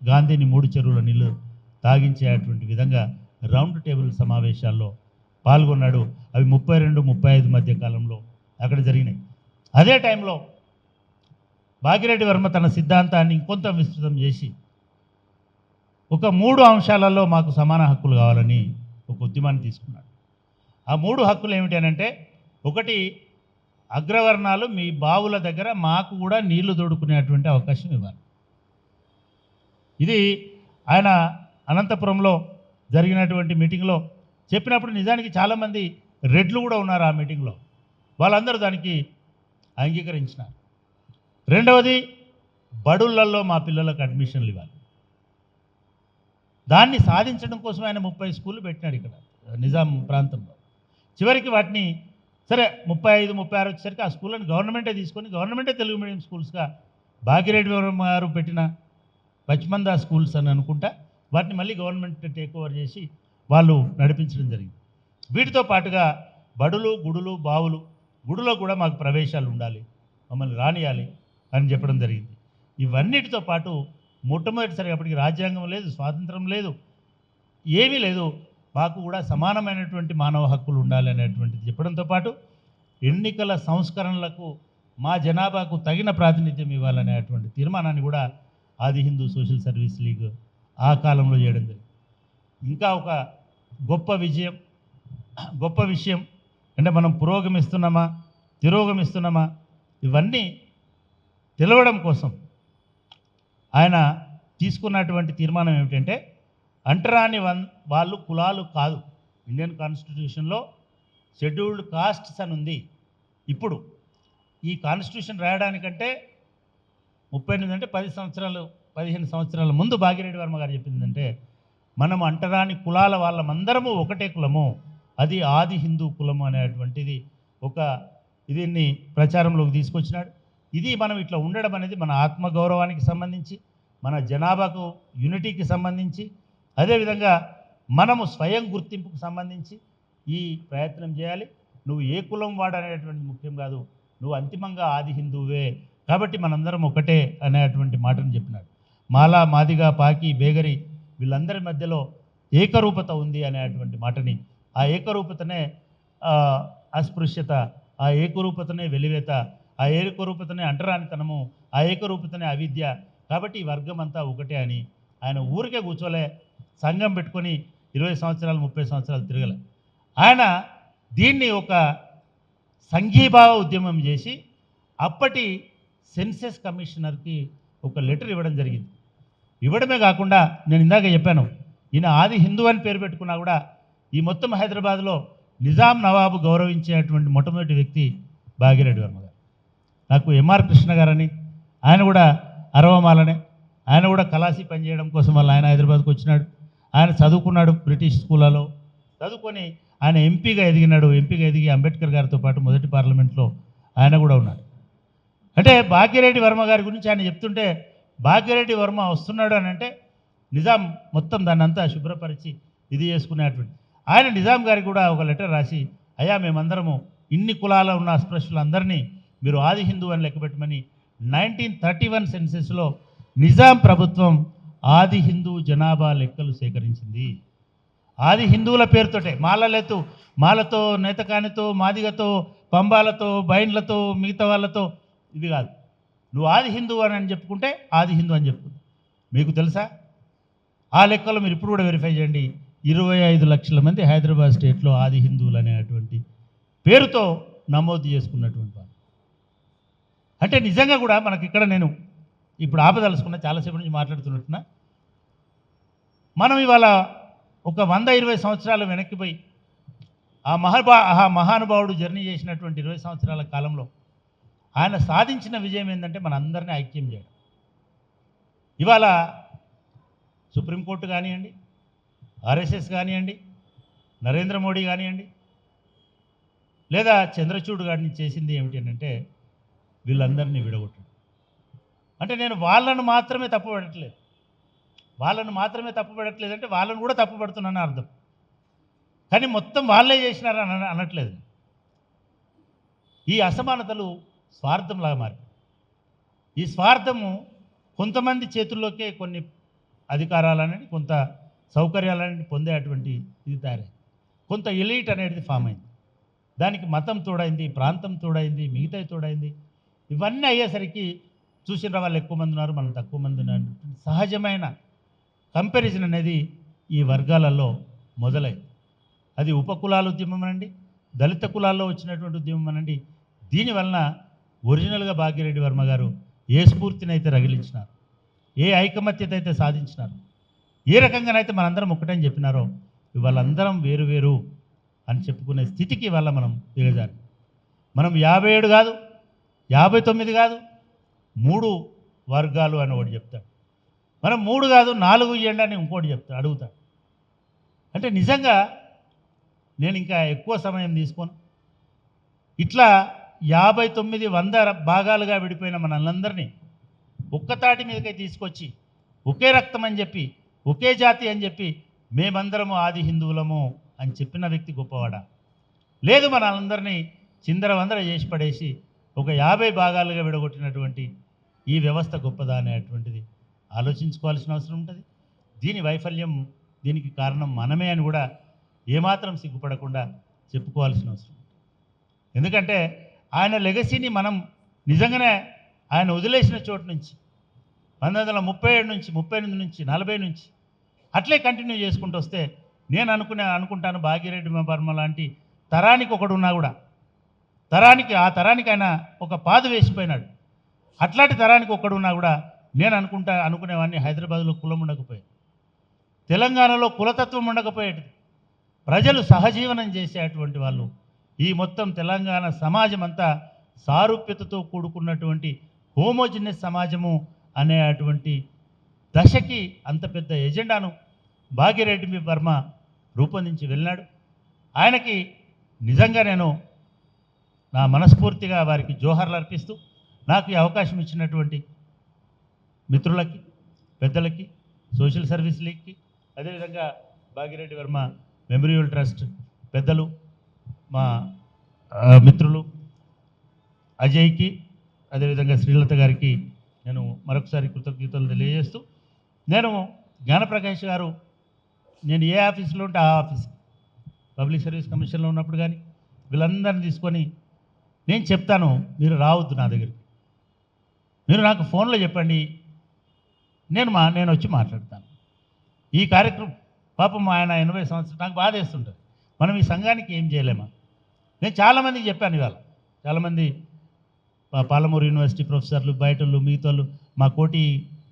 గాంధీని 3 చెరువుల నీళ్ళు తాగించేటువంటి విధంగా రౌండ్ టేబుల్ సమావేశాల్లో పాల్గొన్నాడు. అవి 32-35 మధ్య కాలంలో అక్కడ జరిగినాయి. అదే టైంలో భాగ్యరెడ్డి వర్మ తన సిద్ధాంతాన్ని ఇంకొంత విస్తృతం చేసి ఒక 3 అంశాలలో మాకు సమాన హక్కులు కావాలని ఒక ఉద్యమాన్ని తీసుకున్నాడు. ఆ 3 హక్కులు ఏమిటి అనంటే, ఒకటి, అగ్రవర్ణాలు మీ బావుల దగ్గర మాకు కూడా నీళ్లు తోడుకునేటువంటి అవకాశం ఇవ్వాలి. ఇది ఆయన అనంతపురంలో జరిగినటువంటి మీటింగ్లో చెప్పినప్పుడు నిజానికి చాలామంది రెడ్లు కూడా ఉన్నారు ఆ మీటింగ్లో, వాళ్ళందరూ దానికి అంగీకరించినారు. రెండవది, బడులలో మా పిల్లలకు అడ్మిషన్లు ఇవ్వాలి. దాన్ని సాధించడం కోసం ఆయన 30 స్కూళ్ళు పెట్టినాడు ఇక్కడ నిజాం ప్రాంతంలో. చివరికి వాటిని సరే 35-36 వచ్చేసరికి ఆ స్కూళ్ళని గవర్నమెంటే తీసుకొని గవర్నమెంటే తెలుగు మీడియం స్కూల్స్గా భాగ్యరెడ్డి వర్మ గారు పెట్టిన పచ్మందా స్కూల్స్ అని అనుకుంటా వాటిని మళ్ళీ గవర్నమెంట్ టేక్ ఓవర్ చేసి వాళ్ళు నడిపించడం జరిగింది. వీటితో పాటుగా బడులు, గుడులు, బావులు, గుడిలో కూడా మాకు ప్రవేశాలు ఉండాలి, మమ్మల్ని రానియాలి అని చెప్పడం జరిగింది. ఇవన్నిటితో పాటు మొట్టమొదటిసారిగా అప్పటికి రాజ్యాంగం లేదు, స్వాతంత్రం లేదు, ఏమీ లేదు. మాకు కూడా సమానమైనటువంటి మానవ హక్కులు ఉండాలి అనేటువంటిది చెప్పడంతో పాటు ఎన్నికల సంస్కరణలకు మా జనాభాకు తగిన ప్రాతినిధ్యం ఇవ్వాలనేటువంటి తీర్మానాన్ని కూడా ఆది హిందూ సోషల్ సర్వీస్ లీగ్ ఆ కాలంలో చేయడం జరిగింది. ఇంకా ఒక గొప్ప విషయం అంటే మనం పురోగమిస్తున్నామా తిరోగమిస్తున్నామా ఇవన్నీ తెలవడం కోసం ఆయన తీసుకున్నటువంటి తీర్మానం ఏమిటంటే అంటరాని వాళ్ళు కులాలు కాదు. ఇండియన్ కాన్స్టిట్యూషన్లో షెడ్యూల్డ్ కాస్ట్స్ అని ఉంది. ఇప్పుడు ఈ కాన్స్టిట్యూషన్ రాయడానికంటే 38 అంటే 15 సంవత్సరాల ముందు భాగ్యరెడ్డి వర్మ గారు చెప్పిందంటే మనం అంటరాని కులాల వాళ్ళమందరము ఒకటే కులము, అది ఆది హిందూ కులము అనేటువంటిది ఒక దీన్ని ప్రచారంలోకి తీసుకొచ్చినాడు. ఇది మనం ఇట్లా ఉండడం అనేది మన ఆత్మగౌరవానికి సంబంధించి, మన జనాభాకు యూనిటీకి సంబంధించి, అదేవిధంగా మనము స్వయం గుర్తింపుకు సంబంధించి ఈ ప్రయత్నం చేయాలి. నువ్వు ఏ కులం వాడనేటువంటిది ముఖ్యం కాదు, నువ్వు అంతిమంగా ఆది హిందువే, కాబట్టి మనందరం ఒకటే అనేటువంటి మాటను చెప్పినాడు. మాలా, మాదిగా, పాకి, బేగరి వీళ్ళందరి మధ్యలో ఏకరూపత ఉంది అనేటువంటి మాటని, ఆ ఏకరూపతనే అస్పృశ్యత, ఆ ఏకరూపతనే వెలివేత, ఆ ఏకరూపతనే అంటరానితనము, ఆ ఏకరూపతనే అవిద్య, కాబట్టి ఈ వర్గం అంతా ఒకటే అని ఆయన ఊరికే కూర్చోలే, సంఘం పెట్టుకొని 20 సంవత్సరాలు 30 సంవత్సరాలు తిరగలే. ఆయన దీన్ని ఒక సంఘీభావ ఉద్యమం చేసి అప్పటి సెన్సెస్ కమిషనర్కి ఒక లెటర్ ఇవ్వడం జరిగింది. ఇవ్వడమే కాకుండా నేను ఇందాక చెప్పాను, ఈయన ఆది హిందూ అని పేరు పెట్టుకున్నా కూడా ఈ మొత్తం హైదరాబాద్లో నిజాం నవాబు గౌరవించేటువంటి మొట్టమొదటి వ్యక్తి భాగ్యరెడ్డి వర్మ గారు. నాకు ఎంఆర్ కృష్ణ గారని ఆయన కూడా అరవమాలనే, ఆయన కూడా కలాసి పనిచేయడం కోసం వల్ల ఆయన హైదరాబాద్కు వచ్చినాడు. ఆయన చదువుకున్నాడు బ్రిటిష్ స్కూళ్ళలో, చదువుకొని ఆయన ఎంపీగా ఎదిగినాడు. ఎంపీగా ఎదిగి అంబేద్కర్ గారితో పాటు మొదటి పార్లమెంట్లో ఆయన కూడా ఉన్నాడు. అంటే భాగ్యరెడ్డి వర్మ గారి గురించి ఆయన చెప్తుంటే భాగ్యరెడ్డి వర్మ వస్తున్నాడు అని అంటే నిజాం మొత్తం దాన్ని అంతా శుభ్రపరిచి ఇది చేసుకునేటువంటి ఆయన నిజాం గారికి కూడా ఒక లెటర్ రాసి, అయ్యా మేమందరము ఇన్ని కులాల ఉన్న అస్పృశ్యులందరినీ మీరు ఆది హిందూ అని లెక్కపెట్టమని 1931 సెన్సెస్లో నిజాం ప్రభుత్వం ఆది హిందూ జనాభా లెక్కలు సేకరించింది. ఆది హిందువుల పేరుతోటే, మాలతో, నేతకానితో, మాదిగతో, పంబాలతో, బైండ్లతో, మిగతా వాళ్ళతో ఇవి కాదు. నువ్వు ఆది హిందూ అని చెప్పుకుంటే ఆది హిందూ అని చెప్పుకుంది. మీకు తెలుసా ఆ లెక్కలో మీరు ఇప్పుడు కూడా వెరిఫై చేయండి, 25 లక్షల మంది హైదరాబాద్ స్టేట్లో ఆది హిందువులు అనేటువంటి పేరుతో నమోదు చేసుకున్నటువంటి వాళ్ళు. అంటే నిజంగా కూడా మనకి ఇక్కడ నేను ఇప్పుడు ఆపదలుచుకున్నా, చాలాసేపు నుంచి మాట్లాడుతున్నట్టున్నా, మనం ఇవాళ ఒక 120 సంవత్సరాలు వెనక్కిపోయి ఆ మహానుభావుడు జర్నీ చేసినటువంటి 20 సంవత్సరాల కాలంలో ఆయన సాధించిన విజయం ఏంటంటే మన అందరినీ ఐక్యం చేయడం. ఇవాళ సుప్రీంకోర్టు కానివ్వండి, ఆర్ఎస్ఎస్ కానివ్వండి, నరేంద్ర మోడీ కానివ్వండి, లేదా చంద్రచూడ్ గారిని చేసింది ఏమిటి అంటే వీళ్ళందరినీ విడగొట్టడం. అంటే నేను వాళ్ళను మాత్రమే తప్పుపడట్లేదు అంటే వాళ్ళను కూడా తప్పుపడుతున్నాను అర్థం. కానీ మొత్తం వాళ్ళే చేసినారని అనట్లేదు. ఈ అసమానతలు స్వార్థంలాగా మారి, ఈ స్వార్థము కొంతమంది చేతుల్లోకే కొన్ని అధికారాలనేది, కొంత సౌకర్యాలనేది పొందేటువంటి ఇది తయారైంది. కొంత ఎలీట్ అనేది ఫామ్ అయింది. దానికి మతం తోడైంది, ప్రాంతం తోడైంది, మిగతాయి తోడైంది. ఇవన్నీ అయ్యేసరికి చూసిన వాళ్ళు ఎక్కువ మంది ఉన్నారు, మనం తక్కువ మంది ఉన్నారు. సహజమైన కంపారిజన్ అనేది ఈ వర్గాలలో మొదలైంది. అది ఉపకులాల ఉద్యమం అనండి, దళిత కులాల్లో వచ్చినటువంటి ఉద్యమం అనండి. దీనివలన ఒరిజినల్గా భాగ్యరెడ్డి వర్మ గారు ఏ స్ఫూర్తినైతే రగిలించినారు, ఏ ఐకమత్యత అయితే సాధించినారు, ఏ రకంగానైతే మనందరం ఒకటని చెప్పినారో ఇవాళందరం వేరు వేరు అని చెప్పుకునే స్థితికి ఇవాళ మనం దిగజారు. మనం 57 కాదు, 59 కాదు, 3 వర్గాలు అని ఒకటి చెప్తాడు. మనం 3 కాదు 4 ఇవ్వండి అని ఇంకోటి అడుగుతాడు. అంటే నిజంగా నేను ఇంకా ఎక్కువ సమయం తీసుకోను. ఇట్లా 59 100 భాగాలుగా విడిపోయిన మనందరినీ ఒక్కతాటి మీదకై తీసుకొచ్చి ఒకే రక్తం అని చెప్పి, ఒకే జాతి అని చెప్పి, మేమందరము ఆది హిందువులము అని చెప్పిన వ్యక్తి గొప్పవాడా? లేదు, మనందరినీ చిందరవందర చేసి పడేసి ఒక 50 భాగాలుగా విడగొట్టినటువంటి ఈ వ్యవస్థ గొప్పదా అనేటువంటిది ఆలోచించుకోవాల్సిన అవసరం ఉంటుంది. దీని వైఫల్యం, దీనికి కారణం మనమే అని కూడా ఏమాత్రం సిగ్గుపడకుండా చెప్పుకోవాల్సిన అవసరం ఉంది. ఎందుకంటే ఆయన లెగసీని మనం నిజంగానే ఆయన వదిలేసిన చోటు నుంచి 1937 నుంచి 38 నుంచి 40 నుంచి అట్లే కంటిన్యూ చేసుకుంటూ వస్తే నేను అనుకుంటాను భాగ్యరెడ్డి వర్మ లాంటి తరానికి ఒకడున్నా కూడా ఆ తరానికి ఆయన ఒక పాదు వేసిపోయినాడు. అట్లాంటి తరానికి ఒక్కడున్నా కూడా నేను అనుకునేవాడిని హైదరాబాద్లో కులం ఉండకపోయేది, తెలంగాణలో కులతత్వం ఉండకపోయేది, ప్రజలు సహజీవనం చేసేటువంటి వాళ్ళు, ఈ మొత్తం తెలంగాణ సమాజం అంతా సారూప్యతతో కూడుకున్నటువంటి హోమోజినస్ సమాజము అనేటువంటి దశకి అంత పెద్ద ఎజెండాను భాగ్యరెడ్డి వర్మ రూపొందించి వెళ్ళినాడు. ఆయనకి నిజంగా నేను నా మనస్ఫూర్తిగా వారికి జోహార్లు అర్పిస్తూ, నాకు ఈ అవకాశం ఇచ్చినటువంటి మిత్రులకి, పెద్దలకి, సోషల్ సర్వీస్ లీగ్కి, అదేవిధంగా భాగ్యరెడ్డి వర్మ మెమోరియల్ ట్రస్ట్ పెద్దలు, మా మిత్రులు అజయ్కి, అదేవిధంగా శ్రీలత గారికి నేను మరొకసారి కృతజ్ఞతలు తెలియజేస్తూ, నేను జ్ఞానప్రకాష్ గారు నేను ఏ ఆఫీస్లో ఉంటే ఆ ఆఫీస్, పబ్లిక్ సర్వీస్ కమిషన్లో ఉన్నప్పుడు కానీ వీళ్ళందరినీ తీసుకొని నేను చెప్తాను, మీరు రావద్దు నా దగ్గరికి, మీరు నాకు ఫోన్లో చెప్పండి, నేను వచ్చి మాట్లాడతాను. ఈ కార్యక్రమం పాపం ఆయన 80 సంవత్సరాలు, నాకు బాధ వేస్తుంటుంది, మనం ఈ సంఘానికి ఏం చేయలేమా. నేను చాలామందికి చెప్పాను, ఇవాళ చాలామంది పాలమూరు యూనివర్సిటీ ప్రొఫెసర్లు, బయటోళ్ళు, మిగతాళ్ళు, మా కోటి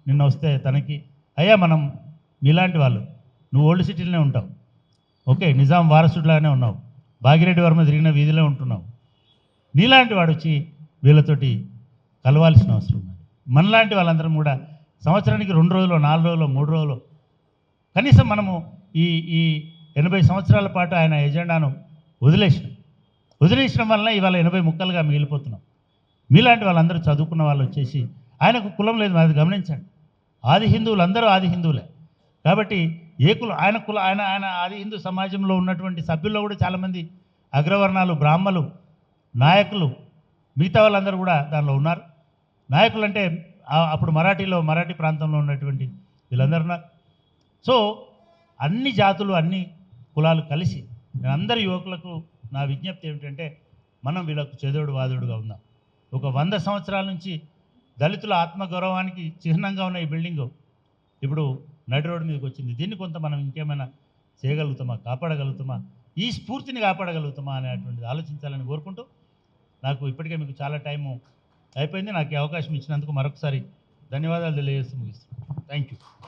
నిన్న వస్తే తనకి, అయ్యా మనం మీలాంటి వాళ్ళు, నువ్వు ఓల్డ్ సిటీలోనే ఉంటావు, ఓకే, నిజాం వారసుడిలాగానే ఉన్నావు, భాగ్యరెడ్డి వర్మ తిరిగిన వీధిలో ఉంటున్నావు, నీలాంటి వాడు వచ్చి వీళ్ళతోటి కలవాల్సిన అవసరం ఉన్నది. మనలాంటి వాళ్ళందరం కూడా సంవత్సరానికి 2 రోజులు, 4 రోజులు, 3 రోజులు, కనీసం మనము ఈ 80 సంవత్సరాల పాటు ఆయన ఎజెండాను వదిలేసిన వలన ఇవాళ 80 ముక్కలుగా మిగిలిపోతున్నాం. మీలాంటి వాళ్ళందరూ చదువుకున్న వాళ్ళు వచ్చేసి, ఆయనకు కులం లేదు, అది గమనించండి, ఆది హిందువులు అందరూ ఆది హిందువులే. కాబట్టి ఏ కులం ఆయన ఆది హిందూ సమాజంలో ఉన్నటువంటి సభ్యుల్లో కూడా చాలామంది అగ్రవర్ణాలు, బ్రాహ్మలు, నాయకులు, మిగతా వాళ్ళందరూ కూడా దానిలో ఉన్నారు. నాయకులు అంటే అప్పుడు మరాఠీ ప్రాంతంలో ఉన్నటువంటి వీళ్ళందరూ ఉన్నారు. సో అన్ని జాతులు, అన్ని కులాలు కలిసి అందరి యువకులకు నా విజ్ఞప్తి ఏమిటంటే, మనం వీళ్ళకు చెదోడు వాదోడుగా ఉందాం. ఒక 100 సంవత్సరాల నుంచి దళితుల ఆత్మగౌరవానికి చిహ్నంగా ఉన్న ఈ బిల్డింగు ఇప్పుడు నడి రోడ్డు మీదకి వచ్చింది. దీన్ని కొంత మనం ఇంకేమైనా చేయగలుగుతామా, కాపాడగలుగుతామా, ఈ స్ఫూర్తిని కాపాడగలుగుతామా అనేటువంటిది ఆలోచించాలని కోరుకుంటూ, నాకు ఇప్పటికే మీకు చాలా టైము అయిపోయింది. నాకు ఈ అవకాశం ఇచ్చినందుకు మరొకసారి ధన్యవాదాలు తెలియజేస్తూ ముగిస్తున్నాను. Thank you.